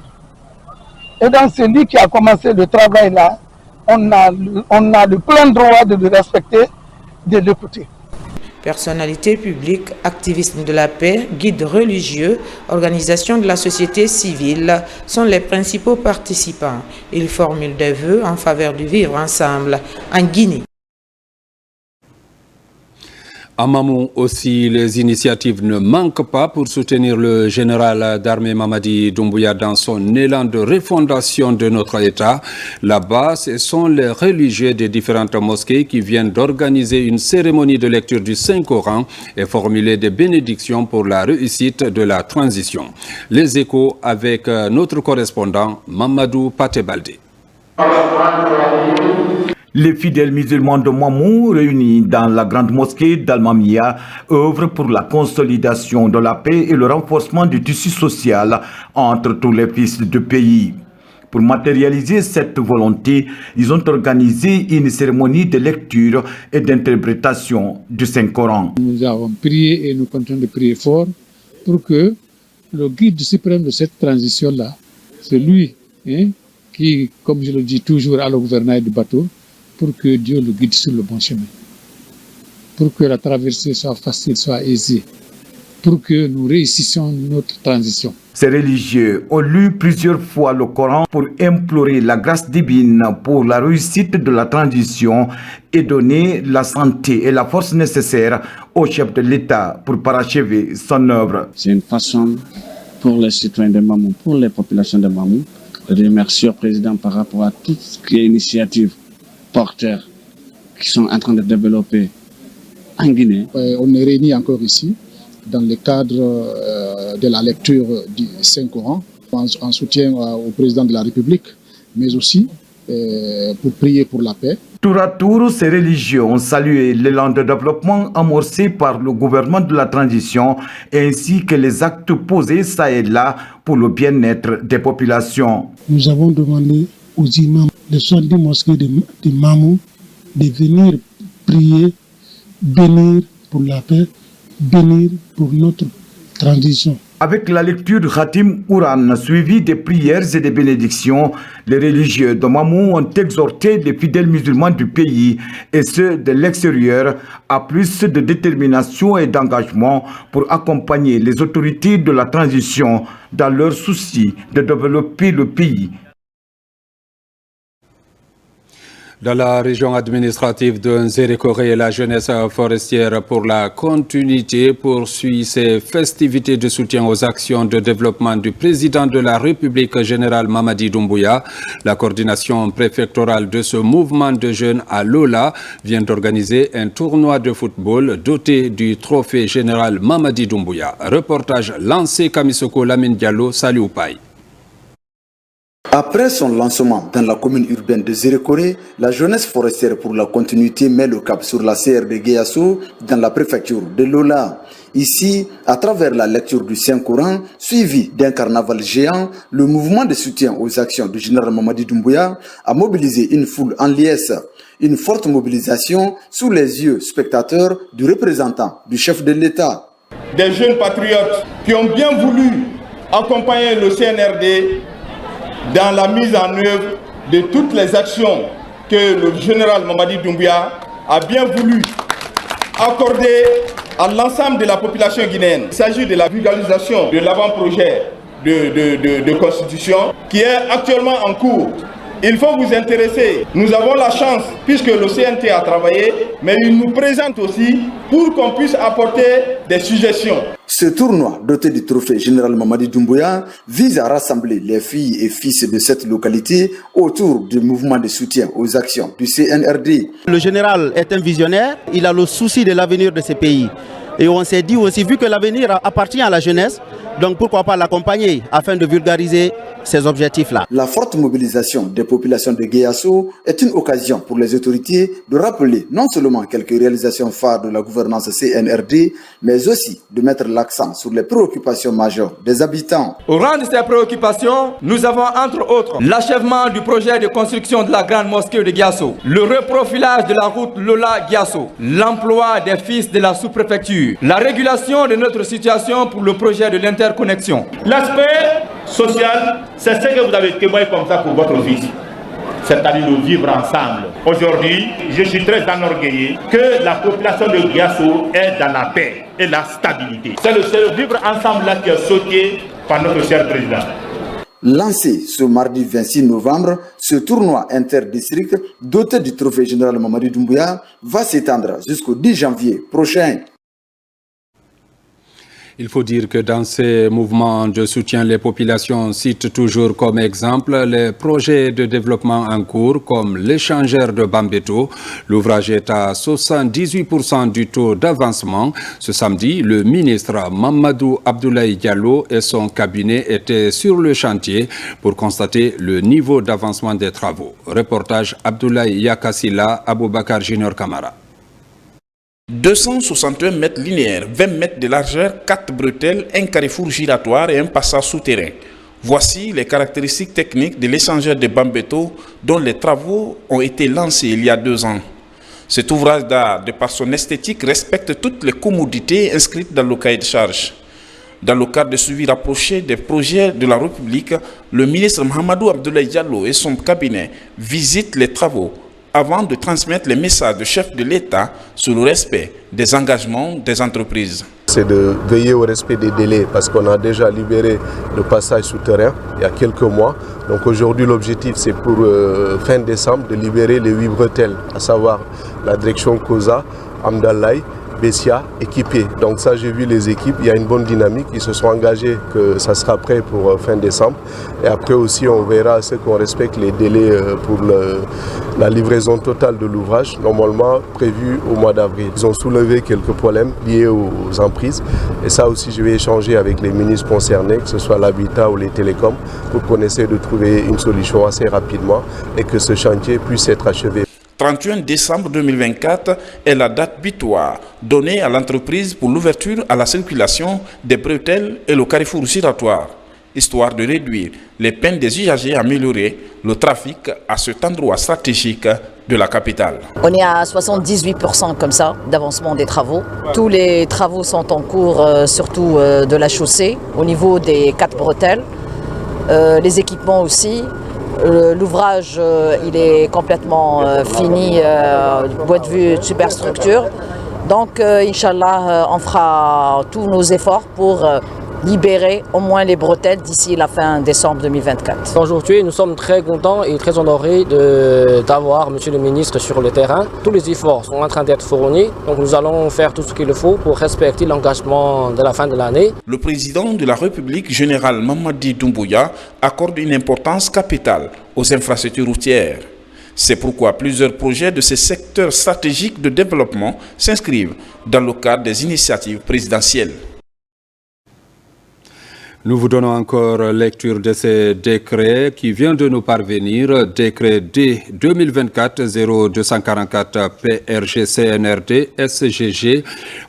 Et donc celui qui a commencé le travail là, on a le plein droit de le respecter, de l'écouter. Personnalités publiques, activistes de la paix, guides religieux, organisations de la société civile sont les principaux participants. Ils formulent des vœux en faveur du vivre ensemble en Guinée. À Mamou aussi, les initiatives ne manquent pas pour soutenir le général d'armée Mamadi Doumbouya dans son élan de refondation de notre État. Là-bas, ce sont les religieux des différentes mosquées qui viennent d'organiser une cérémonie de lecture du Saint-Coran et formuler des bénédictions pour la réussite de la transition. Les échos avec notre correspondant Mamadou Patebalde. Les fidèles musulmans de Mamou, réunis dans la grande mosquée d'Al-Mamia, œuvrent pour la consolidation de la paix et le renforcement du tissu social entre tous les fils du pays. Pour matérialiser cette volonté, ils ont organisé une cérémonie de lecture et d'interprétation du Saint-Coran. Nous avons prié et nous continuons de prier fort pour que le guide suprême de cette transition-là, c'est lui qui, comme je le dis toujours, a le gouvernail du bateau, pour que Dieu le guide sur le bon chemin, pour que la traversée soit facile, soit aisée, pour que nous réussissions notre transition. Ces religieux ont lu plusieurs fois le Coran pour implorer la grâce divine pour la réussite de la transition et donner la santé et la force nécessaires au chef de l'État pour parachever son œuvre. C'est une façon pour les citoyens de Mamou, pour les populations de Mamou, de remercier le président par rapport à toutes les initiatives porteurs qui sont en train de développer en Guinée. On est réunis encore ici dans le cadre de la lecture du Saint-Coran en soutien au président de la République, mais aussi pour prier pour la paix. Tour à tour, ces religieux ont salué l'élan de développement amorcé par le gouvernement de la transition ainsi que les actes posés ça et là pour le bien-être des populations. Nous avons demandé aux imams de 70 mosquées de Mamou de venir prier, bénir pour la paix, bénir pour notre transition. Avec la lecture de Khatim Ouran, suivie des prières et des bénédictions, les religieux de Mamou ont exhorté les fidèles musulmans du pays et ceux de l'extérieur à plus de détermination et d'engagement pour accompagner les autorités de la transition dans leur souci de développer le pays. Dans la région administrative de Nzérékoré, la jeunesse forestière pour la continuité poursuit ses festivités de soutien aux actions de développement du président de la République, général Mamadi Doumbouya. La coordination préfectorale de ce mouvement de jeunes à Lola vient d'organiser un tournoi de football doté du trophée général Mamadi Doumbouya. Reportage lancé Kamisoko Lamine Diallo, Saliou Paye. Après son lancement dans la commune urbaine de Nzérékoré, la jeunesse forestière pour la continuité met le cap sur la CRD Guéasso dans la préfecture de Lola. Ici, à travers la lecture du Saint-Coran, suivi d'un carnaval géant, le mouvement de soutien aux actions du général Mamadi Doumbouya a mobilisé une foule en liesse. Une forte mobilisation sous les yeux spectateurs du représentant du chef de l'État. Des jeunes patriotes qui ont bien voulu accompagner le CNRD dans la mise en œuvre de toutes les actions que le général Mamadi Doumbouya a bien voulu accorder à l'ensemble de la population guinéenne. Il s'agit de la vulgarisation de l'avant-projet de constitution qui est actuellement en cours. Il faut vous intéresser. Nous avons la chance, puisque le CNT a travaillé, mais il nous présente aussi pour qu'on puisse apporter des suggestions. Ce tournoi, doté du trophée général Mamadi Doumbouya, vise à rassembler les filles et fils de cette localité autour du mouvement de soutien aux actions du CNRD. Le général est un visionnaire, il a le souci de l'avenir de ce pays. Et on s'est dit aussi, vu que l'avenir appartient à la jeunesse, donc pourquoi pas l'accompagner afin de vulgariser ces objectifs-là. La forte mobilisation des populations de Guéasso est une occasion pour les autorités de rappeler non seulement quelques réalisations phares de la gouvernance CNRD, mais aussi de mettre l'accent sur les préoccupations majeures des habitants. Au rang de ces préoccupations, nous avons entre autres l'achèvement du projet de construction de la grande mosquée de Guéasso, le reprofilage de la route Lola-Guéasso, l'emploi des fils de la sous-préfecture, la régulation de notre situation pour le projet de l'interconnexion. L'aspect social, c'est ce que vous avez témoigné comme ça pour votre fils, c'est-à-dire le vivre ensemble. Aujourd'hui, je suis très enorgueilli que la population de Guéasso est dans la paix et la stabilité. C'est le vivre ensemble là qui est sauté par notre cher président. Lancé ce mardi 26 novembre, ce tournoi interdistrict doté du trophée général Mamadi Doumbouya va s'étendre jusqu'au 10 janvier prochain. Il faut dire que dans ces mouvements de soutien, les populations citent toujours comme exemple les projets de développement en cours comme l'échangeur de Bambeto. L'ouvrage est à 78% du taux d'avancement. Ce samedi, le ministre Mamadou Abdoulaye Diallo et son cabinet étaient sur le chantier pour constater le niveau d'avancement des travaux. Reportage Abdoulaye Yakassila, Aboubakar Junior Kamara. 261 mètres linéaires, 20 mètres de largeur, 4 bretelles, un carrefour giratoire et un passage souterrain. Voici les caractéristiques techniques de l'échangeur de Bambeto dont les travaux ont été lancés il y a 2 ans. Cet ouvrage d'art, de par son esthétique, respecte toutes les commodités inscrites dans le cahier de charges. Dans le cadre de suivi rapproché des projets de la République, le ministre Mahamadou Abdoulaye Diallo et son cabinet visitent les travaux avant de transmettre les messages du chef de l'État sur le respect des engagements des entreprises. C'est de veiller au respect des délais parce qu'on a déjà libéré le passage souterrain il y a quelques mois. Donc aujourd'hui l'objectif c'est pour fin décembre de libérer les 8 bretelles, à savoir la direction Koza, Amdalaï, Bessia, équipés. Donc ça j'ai vu les équipes, il y a une bonne dynamique, ils se sont engagés que ça sera prêt pour fin décembre. Et après aussi on verra ce qu'on respecte les délais pour la livraison totale de l'ouvrage, normalement prévu au mois d'avril. Ils ont soulevé quelques problèmes liés aux emprises et ça aussi je vais échanger avec les ministres concernés, que ce soit l'habitat ou les télécoms, pour qu'on essaie de trouver une solution assez rapidement et que ce chantier puisse être achevé. 31 décembre 2024 est la date butoir donnée à l'entreprise pour l'ouverture à la circulation des bretelles et le carrefour giratoire, histoire de réduire les peines des usagers et améliorer le trafic à cet endroit stratégique de la capitale. On est à 78% comme ça d'avancement des travaux. Tous les travaux sont en cours, surtout de la chaussée, au niveau des 4 bretelles. Les équipements aussi. L'ouvrage, il est complètement fini du point de vue de superstructure. Donc, Inch'Allah, on fera tous nos efforts pour libérer au moins les bretelles d'ici la fin décembre 2024. Aujourd'hui, nous sommes très contents et très honorés d'avoir Monsieur le ministre sur le terrain. Tous les efforts sont en train d'être fournis, donc nous allons faire tout ce qu'il faut pour respecter l'engagement de la fin de l'année. Le président de la République, général Mamadi Doumbouya, accorde une importance capitale aux infrastructures routières. C'est pourquoi plusieurs projets de ces secteurs stratégiques de développement s'inscrivent dans le cadre des initiatives présidentielles. Nous vous donnons encore lecture de ces décrets qui vient de nous parvenir. Décret D 2024-0244 PRG-CNRD SGG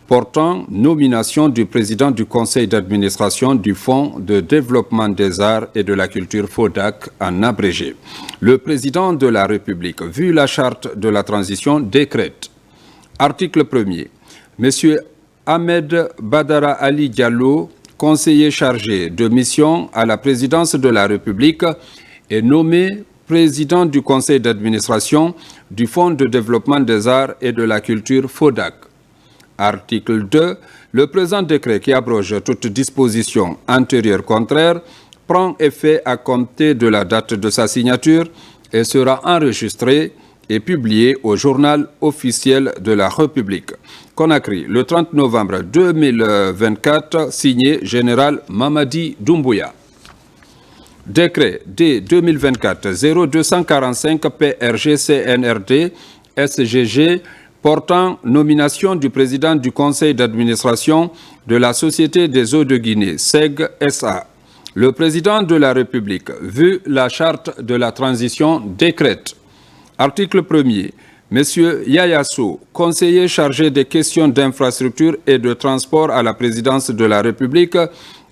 portant nomination du président du conseil d'administration du Fonds de développement des arts et de la culture FODAC en abrégé. Le président de la République, vu la charte de la transition, décrète. Article 1er. Monsieur Ahmed Badara Ali Diallo, conseiller chargé de mission à la présidence de la République, est nommé président du conseil d'administration du Fonds de développement des arts et de la culture FODAC. Article 2. Le présent décret qui abroge toute disposition antérieure contraire prend effet à compter de la date de sa signature et sera enregistré et publié au journal officiel de la République. Conakry, le 30 novembre 2024, signé Général Mamadi Doumbouya. Décret D 2024-0245 PRG-CNRD SGG portant nomination du président du conseil d'administration de la Société des eaux de Guinée, SEG SA. Le président de la République, vu la charte de la transition, décrète. Article 1er. Monsieur Yaya Sow, conseiller chargé des questions d'infrastructure et de transport à la présidence de la République,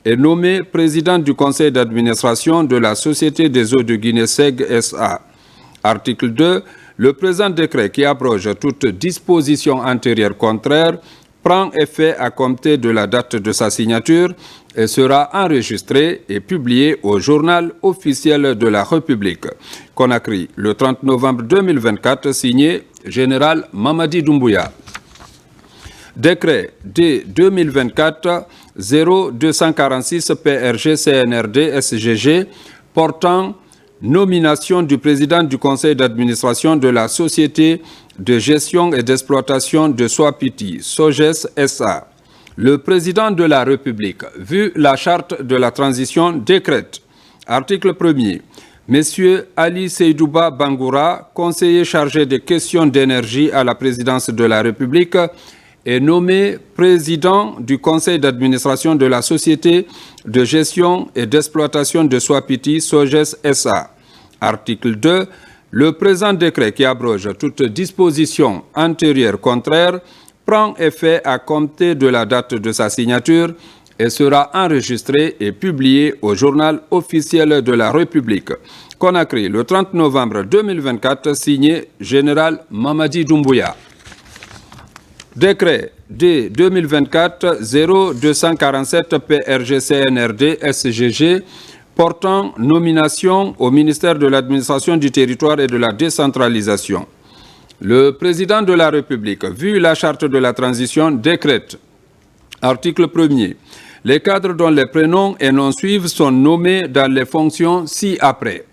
est nommé président du conseil d'administration de la Société des eaux de Guinée SEG SA. Article 2. Le présent décret qui abroge toute disposition antérieure contraire prend effet à compter de la date de sa signature et sera enregistré et publié au journal officiel de la République. Conakry, le 30 novembre 2024, signé Général Mamadi Doumbouya. Décret D 2024-0246 PRG-CNRD SGG portant nomination du président du conseil d'administration de la Société de gestion et d'exploitation de Swapiti, SOGES SA. Le président de la République, vu la charte de la transition, décrète. Article 1er. Monsieur Ali Seydouba Bangoura, conseiller chargé des questions d'énergie à la présidence de la République, est nommé président du conseil d'administration de la Société de gestion et d'exploitation de Swapiti, SOGES SA. Article 2. Le présent décret qui abroge toute disposition antérieure contraire prend effet à compter de la date de sa signature et sera enregistré et publié au journal officiel de la République. Conakry, le 30 novembre 2024, signé Général Mamadi Doumbouya. Décret D 2024-0247 PRG-CNRD SGG portant nomination au ministère de l'Administration du Territoire et de la Décentralisation. Le président de la République, vu la charte de la transition, décrète. Article 1er. Les cadres dont les prénoms et noms suivent sont nommés dans les fonctions ci-après.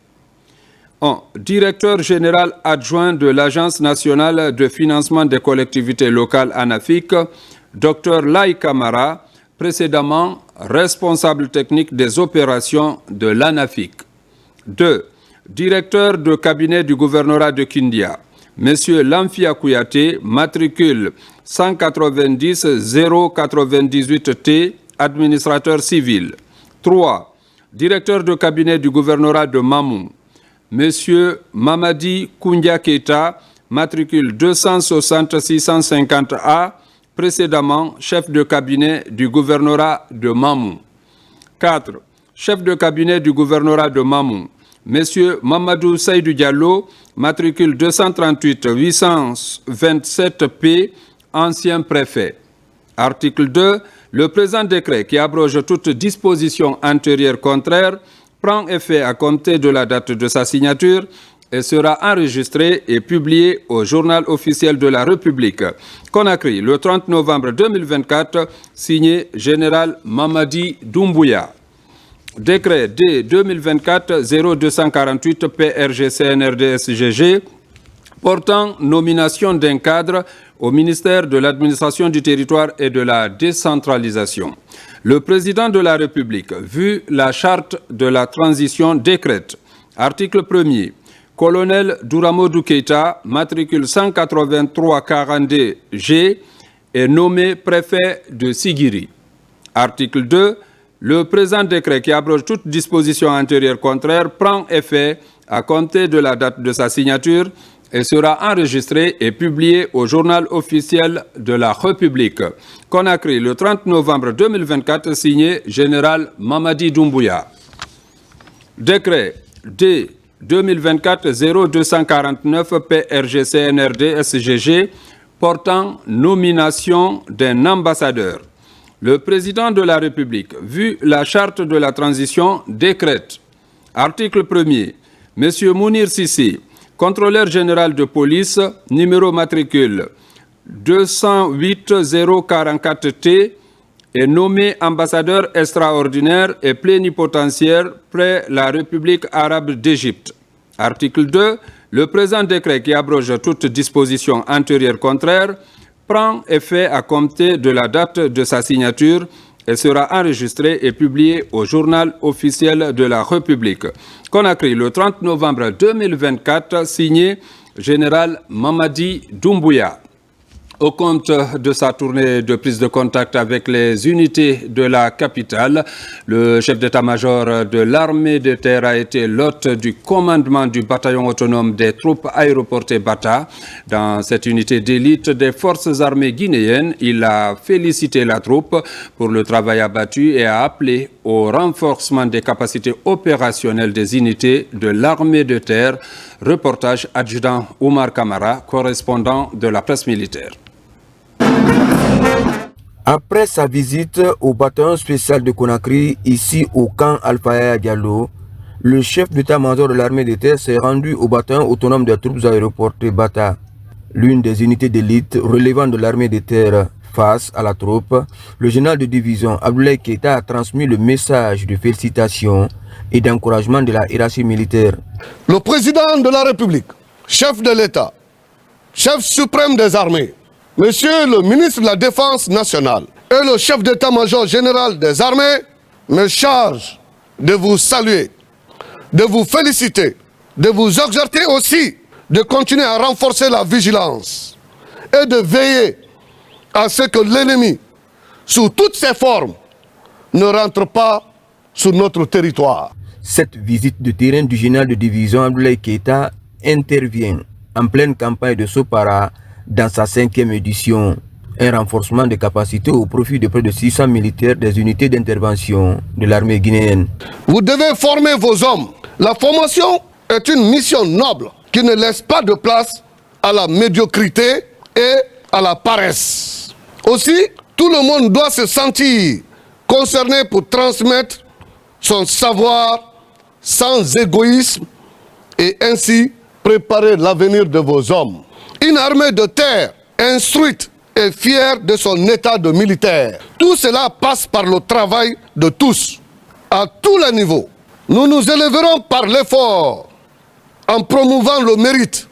1. Directeur général adjoint de l'Agence nationale de financement des collectivités locales ANAFIC, Dr Lai Kamara, précédemment responsable technique des opérations de l'ANAFIC. 2. Directeur de cabinet du gouvernorat de Kindia, M. Lamfia Kouyaté, matricule 190 098T, administrateur civil. 3. Directeur de cabinet du gouvernorat de Mamou, M. Mamadi Koundia Keita, matricule 260-650A, précédemment chef de cabinet du gouvernorat de Mamou. 4. Chef de cabinet du gouvernorat de Mamou, Monsieur Mamadou Seydou Diallo, matricule 238-827P, ancien préfet. Article 2. Le présent décret qui abroge toute disposition antérieure contraire prend effet à compter de la date de sa signature et sera enregistré et publié au Journal officiel de la République. Conakry, le 30 novembre 2024, signé Général Mamadi Doumbouya. Décret D 2024-0248 PRG-CNRD-SGG portant nomination d'un cadre au ministère de l'Administration du Territoire et de la Décentralisation. Le président de la République, vu la charte de la transition, décrète. Article 1er. Colonel Douramodou Keïta, matricule 183-42G, est nommé préfet de Sigiri. Article 2. Le présent décret qui abroge toute disposition antérieure contraire prend effet à compter de la date de sa signature et sera enregistré et publié au Journal officiel de la République. Conakry, le 30 novembre 2024, signé Général Mamadi Doumbouya. Décret D 2024-0249 PRG-CNRD-SGG portant nomination d'un ambassadeur. Le président de la République, vu la charte de la transition, décrète. Article 1er. Monsieur Mounir Sissi, contrôleur général de police, numéro matricule 208-044T, est nommé ambassadeur extraordinaire et plénipotentiaire près la République arabe d'Égypte. Article 2. Le présent décret qui abroge toute disposition antérieure contraire prend effet à compter de la date de sa signature et sera enregistré et publié au Journal officiel de la République. Conakry, le 30 novembre 2024, signé Général Mamadi Doumbouya. Au compte de sa tournée de prise de contact avec les unités de la capitale, le chef d'état-major de l'armée de terre a été l'hôte du commandement du bataillon autonome des troupes aéroportées Bata. Dans cette unité d'élite des forces armées guinéennes, il a félicité la troupe pour le travail abattu et a appelé au renforcement des capacités opérationnelles des unités de l'armée de terre. Reportage adjudant Oumar Kamara, correspondant de la presse militaire. Après sa visite au bataillon spécial de Conakry, ici au camp Alpha Diallo, le chef d'état-major de l'armée de terre s'est rendu au bataillon autonome des troupes aéroportées Bata, l'une des unités d'élite relevant de l'armée de terre. Face à la troupe, le général de division Abdoulaye Keïta a transmis le message de félicitations et d'encouragement de la hiérarchie militaire. Le président de la République, chef de l'État, chef suprême des armées, Monsieur le ministre de la Défense nationale et le chef d'état-major général des armées me chargent de vous saluer, de vous féliciter, de vous exhorter aussi de continuer à renforcer la vigilance et de veiller à ce que l'ennemi, sous toutes ses formes, ne rentre pas sur notre territoire. Cette visite de terrain du général de division Abdoulaye Keïta intervient en pleine campagne de Sopara dans sa 5e édition. Un renforcement des capacités au profit de près de 600 militaires des unités d'intervention de l'armée guinéenne. Vous devez former vos hommes. La formation est une mission noble qui ne laisse pas de place à la médiocrité et à la paresse. Aussi, tout le monde doit se sentir concerné pour transmettre son savoir sans égoïsme et ainsi préparer l'avenir de vos hommes. Une armée de terre instruite et fière de son état de militaire. Tout cela passe par le travail de tous, à tous les niveaux. Nous nous élèverons par l'effort en promouvant le mérite.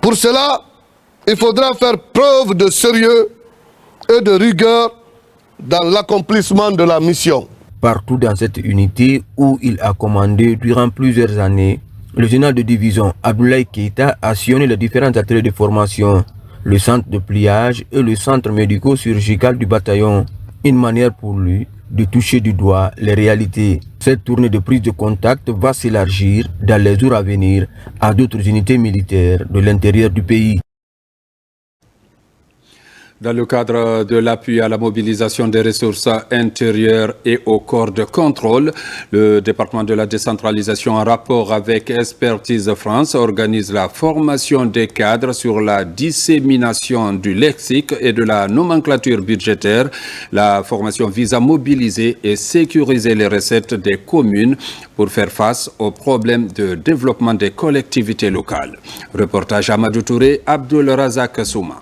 Pour cela, il faudra faire preuve de sérieux et de rigueur dans l'accomplissement de la mission. Partout dans cette unité où il a commandé durant plusieurs années, le général de division Abdoulaye Keïta a sillonné les différents ateliers de formation, le centre de pliage et le centre médico-chirurgical du bataillon. Une manière pour lui de toucher du doigt les réalités. Cette tournée de prise de contact va s'élargir dans les jours à venir à d'autres unités militaires de l'intérieur du pays. Dans le cadre de l'appui à la mobilisation des ressources intérieures et au corps de contrôle, le département de la décentralisation, en rapport avec Expertise France, organise la formation des cadres sur la dissémination du lexique et de la nomenclature budgétaire. La formation vise à mobiliser et sécuriser les recettes des communes pour faire face aux problèmes de développement des collectivités locales. Reportage Amadou Touré, Abdul Razak Souma.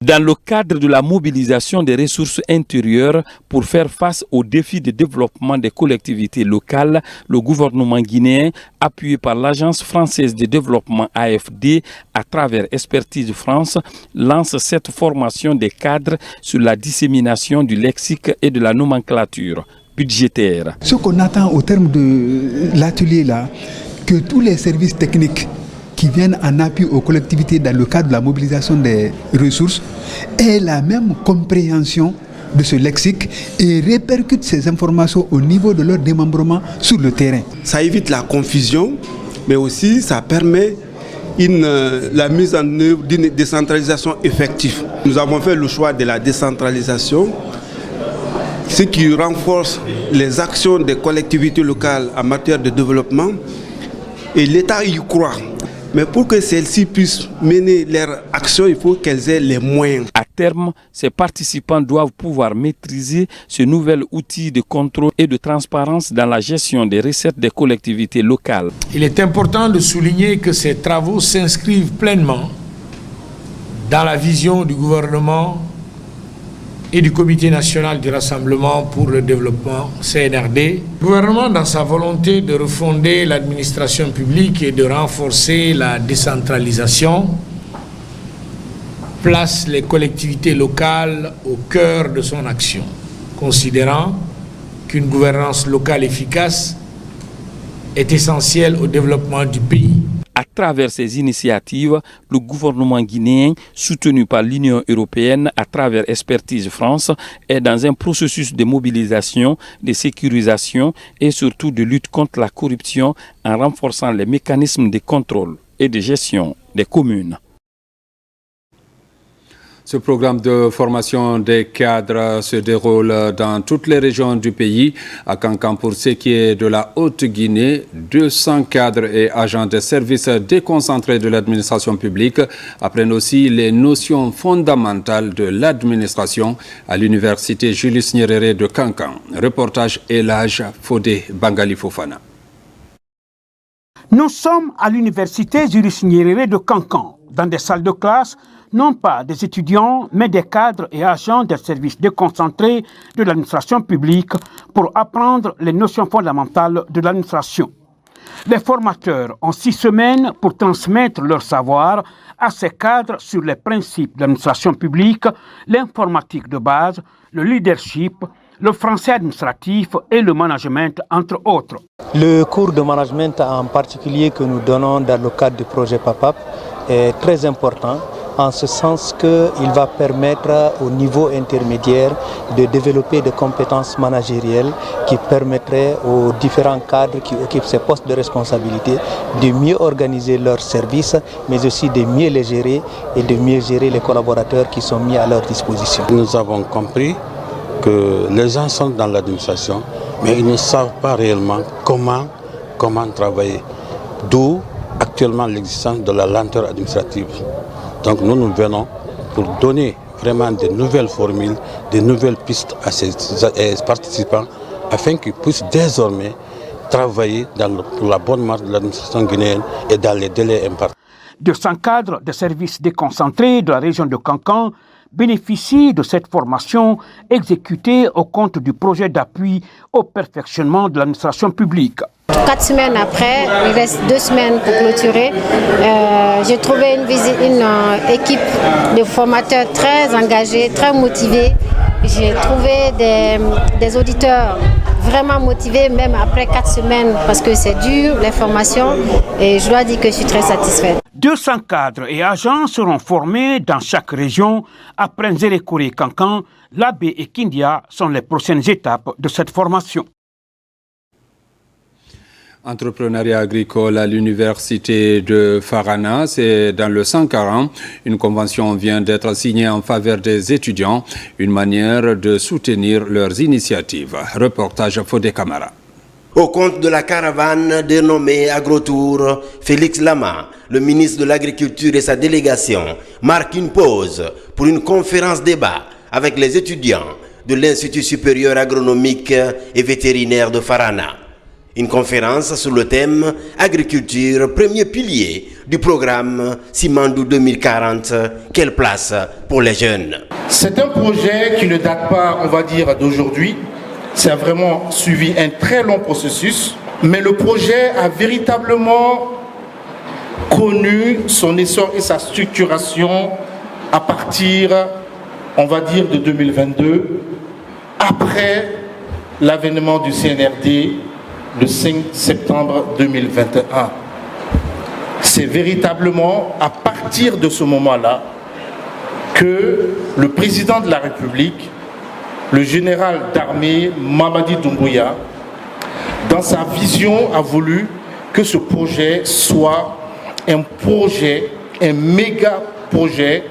Dans le cadre de la mobilisation des ressources intérieures pour faire face aux défis de développement des collectivités locales, le gouvernement guinéen, appuyé par l'Agence française de développement AFD à travers Expertise France, lance cette formation des cadres sur la dissémination du lexique et de la nomenclature budgétaire. Ce qu'on attend au terme de l'atelier là, que tous les services techniques qui viennent en appui aux collectivités dans le cadre de la mobilisation des ressources aient la même compréhension de ce lexique et répercutent ces informations au niveau de leur démembrement sur le terrain. Ça évite la confusion, mais aussi ça permet la mise en œuvre d'une décentralisation effective. Nous avons fait le choix de la décentralisation, ce qui renforce les actions des collectivités locales en matière de développement, et l'État y croit. Mais pour que celles-ci puissent mener leur action, il faut qu'elles aient les moyens. À terme, ces participants doivent pouvoir maîtriser ce nouvel outil de contrôle et de transparence dans la gestion des recettes des collectivités locales. Il est important de souligner que ces travaux s'inscrivent pleinement dans la vision du gouvernement et du Comité national du Rassemblement pour le développement, CNRD. Le gouvernement, dans sa volonté de refonder l'administration publique et de renforcer la décentralisation, place les collectivités locales au cœur de son action, considérant qu'une gouvernance locale efficace est essentielle au développement du pays. À travers ces initiatives, le gouvernement guinéen, soutenu par l'Union européenne à travers Expertise France, est dans un processus de mobilisation, de sécurisation et surtout de lutte contre la corruption en renforçant les mécanismes de contrôle et de gestion des communes. Ce programme de formation des cadres se déroule dans toutes les régions du pays. À Kankan, pour ce qui est de la Haute-Guinée, 200 cadres et agents de services déconcentrés de l'administration publique apprennent aussi les notions fondamentales de l'administration à l'université Julius Nyerere de Kankan. Reportage Elhaj Fodé Bangali Fofana. Nous sommes à l'université Julius Nyerere de Kankan, dans des salles de classe, non pas des étudiants, mais des cadres et agents des services déconcentrés de l'administration publique pour apprendre les notions fondamentales de l'administration. Les formateurs ont 6 semaines pour transmettre leur savoir à ces cadres sur les principes de l'administration publique, l'informatique de base, le leadership, le français administratif et le management, entre autres. Le cours de management en particulier que nous donnons dans le cadre du projet PAPAP est très important, en ce sens qu'il va permettre au niveau intermédiaire de développer des compétences managérielles qui permettraient aux différents cadres qui occupent ces postes de responsabilité de mieux organiser leurs services, mais aussi de mieux les gérer et de mieux gérer les collaborateurs qui sont mis à leur disposition. Nous avons compris que les gens sont dans l'administration, mais ils ne savent pas réellement comment travailler. D'où actuellement l'existence de la lenteur administrative. Donc nous venons pour donner vraiment de nouvelles formules, de nouvelles pistes à ces participants afin qu'ils puissent désormais travailler pour la bonne marche de l'administration guinéenne et dans les délais impartis. 200 cadres de services déconcentrés de la région de Kankan bénéficient de cette formation exécutée au compte du projet d'appui au perfectionnement de l'administration publique. 4 semaines après, il reste 2 semaines pour clôturer. J'ai trouvé une équipe de formateurs très engagés, très motivés. J'ai trouvé des auditeurs vraiment motivés, même après 4 semaines, parce que c'est dur, les formations, et je dois dire que je suis très satisfaite. 200 cadres et agents seront formés dans chaque région. Après Nzérékoré et Kankan, Labé et Kindia sont les prochaines étapes de cette formation. Entrepreneuriat agricole à l'université de Farana, c'est dans le 140. Une convention vient d'être signée en faveur des étudiants, une manière de soutenir leurs initiatives. Reportage Fodé Camara. Au compte de la caravane dénommée AgroTour, Félix Lama, le ministre de l'Agriculture et sa délégation, marque une pause pour une conférence débat avec les étudiants de l'Institut supérieur agronomique et vétérinaire de Farana. Une conférence sur le thème Agriculture, premier pilier du programme Simandou 2040, quelle place pour les jeunes? C'est un projet qui ne date pas, on va dire, d'aujourd'hui. Ça a vraiment suivi un très long processus, mais le projet a véritablement connu son essor et sa structuration à partir, on va dire, de 2022, après l'avènement du CNRD le 5 septembre 2021. C'est véritablement à partir de ce moment-là que le président de la République, le général d'armée Mamadi Doumbouya, dans sa vision, a voulu que ce projet soit un projet, un méga projet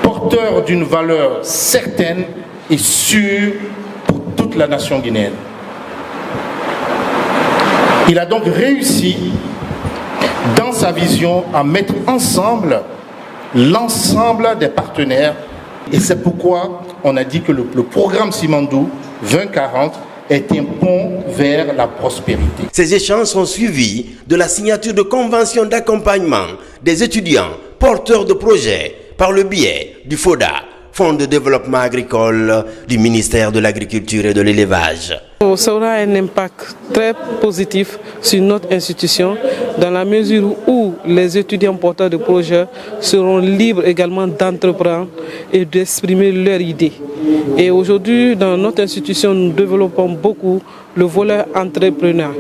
porteur d'une valeur certaine et sûre pour toute la nation guinéenne. Il a donc réussi, dans sa vision, à mettre ensemble l'ensemble des partenaires. Et c'est pourquoi on a dit que le programme Simandou 2040 est un pont vers la prospérité. Ces échanges sont suivis de la signature de conventions d'accompagnement des étudiants porteurs de projets par le biais du FODA, Fonds de développement agricole du ministère de l'Agriculture et de l'Élevage. Ça aura un impact très positif sur notre institution dans la mesure où les étudiants porteurs de projets seront libres également d'entreprendre et d'exprimer leurs idées. Et aujourd'hui, dans notre institution, nous développons beaucoup le volet entrepreneur.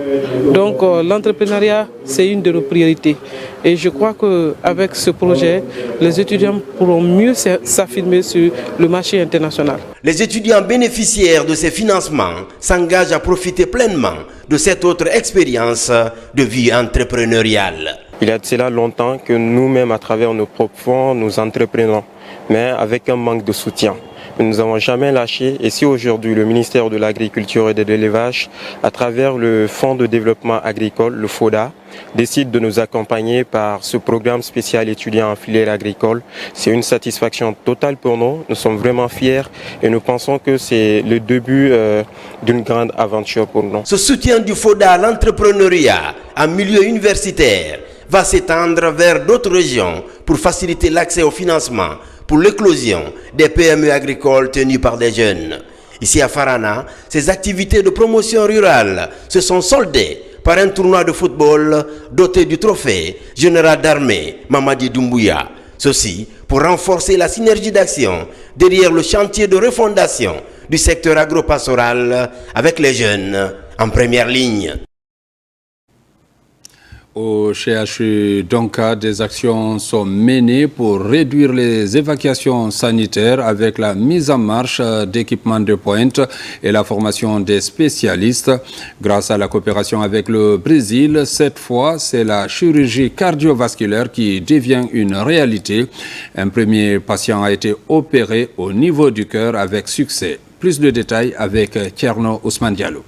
Donc l'entrepreneuriat, c'est une de nos priorités. Et je crois qu'avec ce projet, les étudiants pourront mieux s'affirmer sur le marché international. Les étudiants bénéficiaires de ces financements s'engagent à profiter pleinement de cette autre expérience de vie entrepreneuriale. Il y a de cela longtemps que nous-mêmes, à travers nos propres fonds, nous entreprenons, mais avec un manque de soutien. Nous n'avons jamais lâché, et si aujourd'hui le ministère de l'Agriculture et de l'Élevage, à travers le Fonds de développement agricole, le FODA, décide de nous accompagner par ce programme spécial étudiant en filière agricole, c'est une satisfaction totale pour nous. Nous sommes vraiment fiers et nous pensons que c'est le début d'une grande aventure pour nous. Ce soutien du FODA à l'entrepreneuriat en milieu universitaire va s'étendre vers d'autres régions pour faciliter l'accès au financement pour l'éclosion des PME agricoles tenues par des jeunes. Ici à Farana, ces activités de promotion rurale se sont soldées par un tournoi de football doté du trophée général d'armée Mamadi Doumbouya. Ceci pour renforcer la synergie d'action derrière le chantier de refondation du secteur agropastoral avec les jeunes en première ligne. Au CHU Donka, des actions sont menées pour réduire les évacuations sanitaires avec la mise en marche d'équipements de pointe et la formation des spécialistes. Grâce à la coopération avec le Brésil, cette fois, c'est la chirurgie cardiovasculaire qui devient une réalité. Un premier patient a été opéré au niveau du cœur avec succès. Plus de détails avec Tierno Ousmane Diallo.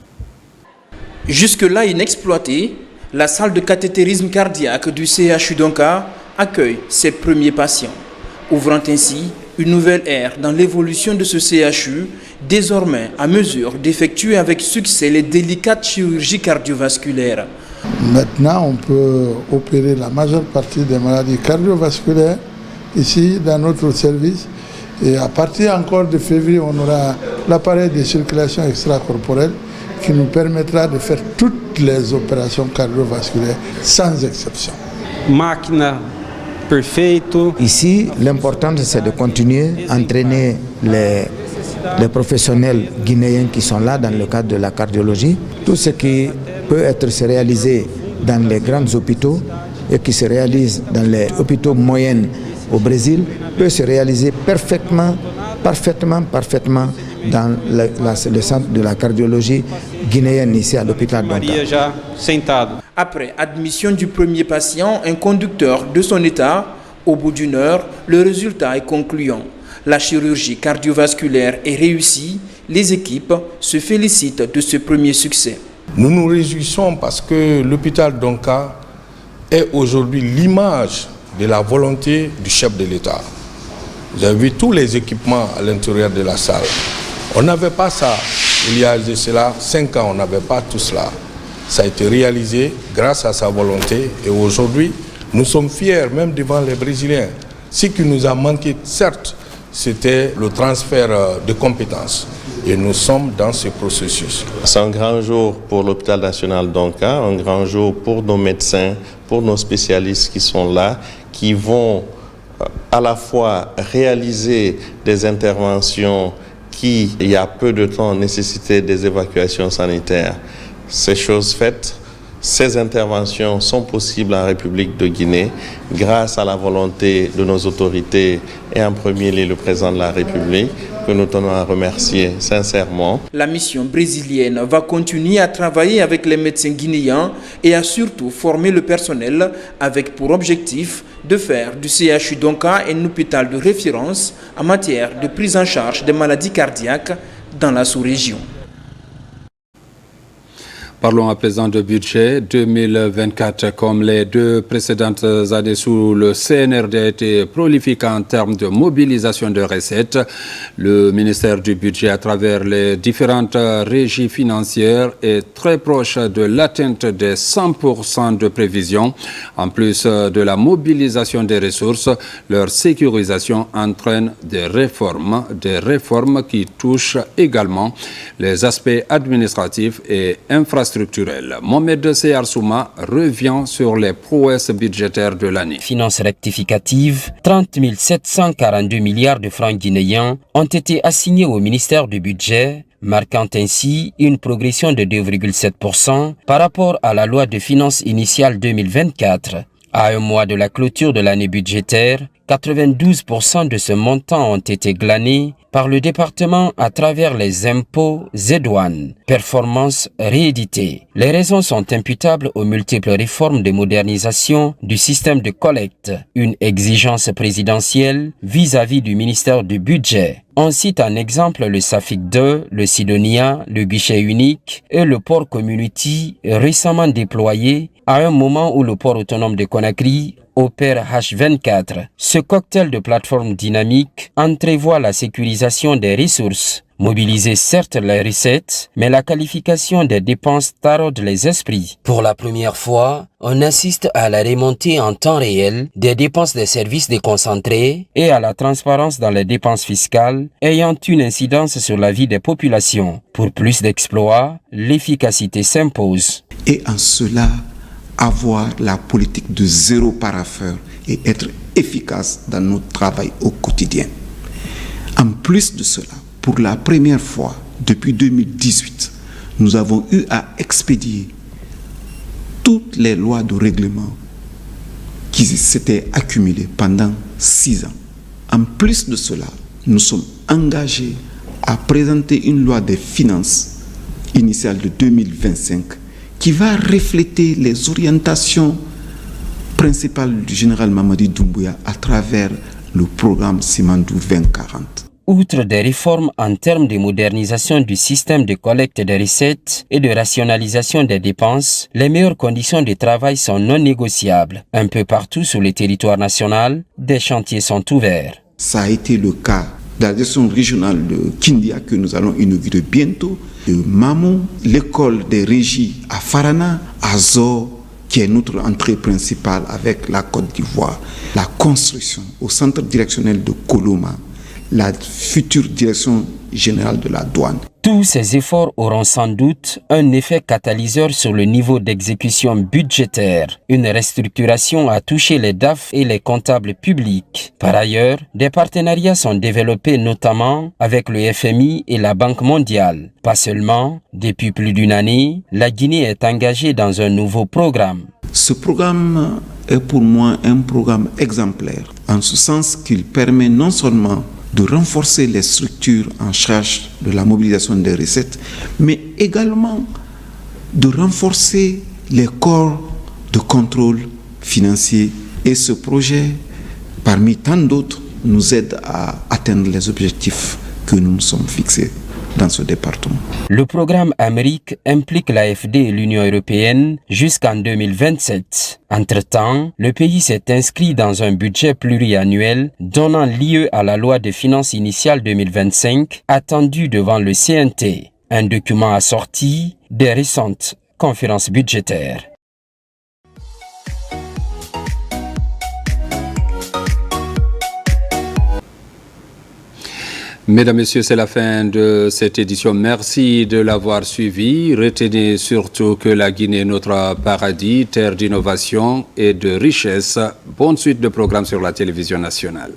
Jusque-là inexploitée, la salle de cathétérisme cardiaque du CHU Donka accueille ses premiers patients, ouvrant ainsi une nouvelle ère dans l'évolution de ce CHU, désormais à mesure d'effectuer avec succès les délicates chirurgies cardiovasculaires. Maintenant, on peut opérer la majeure partie des maladies cardiovasculaires ici dans notre service. Et à partir encore de février, on aura l'appareil de circulation extracorporelle qui nous permettra de faire toutes les opérations cardiovasculaires sans exception. Máquina perfeito. Ici, l'important c'est de continuer à entraîner les professionnels guinéens qui sont là dans le cadre de la cardiologie. Tout ce qui peut être réalisé dans les grands hôpitaux et qui se réalise dans les hôpitaux moyens au Brésil peut se réaliser parfaitement dans le centre de la cardiologie guinéenne ici à l'hôpital Donka. Après admission du premier patient, un conducteur de son état, au bout d'une heure, le résultat est concluant. La chirurgie cardiovasculaire est réussie. Les équipes se félicitent de ce premier succès. Nous nous réjouissons parce que l'hôpital Donka est aujourd'hui l'image de la volonté du chef de l'État. Vous avez vu tous les équipements à l'intérieur de la salle. On n'avait pas ça. Il y a de cela 5 ans, on n'avait pas tout cela. Ça a été réalisé grâce à sa volonté et aujourd'hui, nous sommes fiers même devant les Brésiliens. Ce qui nous a manqué, certes, c'était le transfert de compétences. Et nous sommes dans ce processus. C'est un grand jour pour l'hôpital national Donka, un grand jour pour nos médecins, pour nos spécialistes qui sont là, qui vont à la fois réaliser des interventions qui, il y a peu de temps, nécessitaient des évacuations sanitaires. Ces choses faites, ces interventions sont possibles en République de Guinée grâce à la volonté de nos autorités et en premier lieu le président de la République, que nous tenons à remercier sincèrement. La mission brésilienne va continuer à travailler avec les médecins guinéens et à surtout former le personnel avec pour objectif de faire du CHU Donka un hôpital de référence en matière de prise en charge des maladies cardiaques dans la sous-région. Parlons à présent de budget 2024. Comme les 2 précédentes années sous le CNRD a été prolifique en termes de mobilisation de recettes, le ministère du Budget, à travers les différentes régies financières, est très proche de l'atteinte des 100% de prévision. En plus de la mobilisation des ressources, leur sécurisation entraîne des réformes qui touchent également les aspects administratifs et infrastructurels. Mohamed Seyar-Souma revient sur les prouesses budgétaires de l'année. Finances rectificatives, 30 742 milliards de francs guinéens ont été assignés au ministère du Budget, marquant ainsi une progression de 2,7% par rapport à la loi de finances initiale 2024. À un mois de la clôture de l'année budgétaire, 92% de ce montant ont été glanés par le département à travers les impôts et douanes, performances rééditées. Les raisons sont imputables aux multiples réformes de modernisation du système de collecte, une exigence présidentielle vis-à-vis du ministère du Budget. On cite en exemple le SAFIC 2, le Sidonia, le guichet unique et le port Community récemment déployé à un moment où le port autonome de Conakry opère H24. Ce cocktail de plateformes dynamiques entrevoit la sécurisation des ressources. Mobiliser certes les recettes, mais la qualification des dépenses taraude les esprits. Pour la première fois, on assiste à la remontée en temps réel des dépenses des services déconcentrés et à la transparence dans les dépenses fiscales ayant une incidence sur la vie des populations. Pour plus d'exploits, l'efficacité s'impose. Et en cela, avoir la politique de zéro parapheur et être efficace dans notre travail au quotidien. En plus de cela, pour la première fois depuis 2018, nous avons eu à expédier toutes les lois de règlement qui s'étaient accumulées pendant 6 ans. En plus de cela, nous sommes engagés à présenter une loi des finances initiale de 2025 qui va refléter les orientations principales du général Mamadi Doumbouya à travers le programme Simandou 2040. Outre des réformes en termes de modernisation du système de collecte des recettes et de rationalisation des dépenses, les meilleures conditions de travail sont non négociables. Un peu partout sur le territoire national, des chantiers sont ouverts. Ça a été le cas de la gestion régionale de Kindia que nous allons inaugurer bientôt, de Mamou, l'école des régies à Farana, à Zo, qui est notre entrée principale avec la Côte d'Ivoire, la construction au centre directionnel de Koloma, la future direction générale de la douane. Tous ces efforts auront sans doute un effet catalyseur sur le niveau d'exécution budgétaire. Une restructuration a touché les DAF et les comptables publics. Par ailleurs, des partenariats sont développés notamment avec le FMI et la Banque mondiale. Pas seulement, depuis plus d'une année, la Guinée est engagée dans un nouveau programme. Ce programme est pour moi un programme exemplaire, en ce sens qu'il permet non seulement de renforcer les structures en charge de la mobilisation des recettes, mais également de renforcer les corps de contrôle financier. Et ce projet, parmi tant d'autres, nous aide à atteindre les objectifs que nous nous sommes fixés dans ce département. Le programme Amérique implique l'AFD et l'Union européenne jusqu'en 2027. Entre-temps, le pays s'est inscrit dans un budget pluriannuel donnant lieu à la loi de finances initiale 2025 attendue devant le CNT, un document assorti des récentes conférences budgétaires. Mesdames, Messieurs, c'est la fin de cette édition. Merci de l'avoir suivi. Retenez surtout que la Guinée est notre paradis, terre d'innovation et de richesse. Bonne suite de programmes sur la télévision nationale.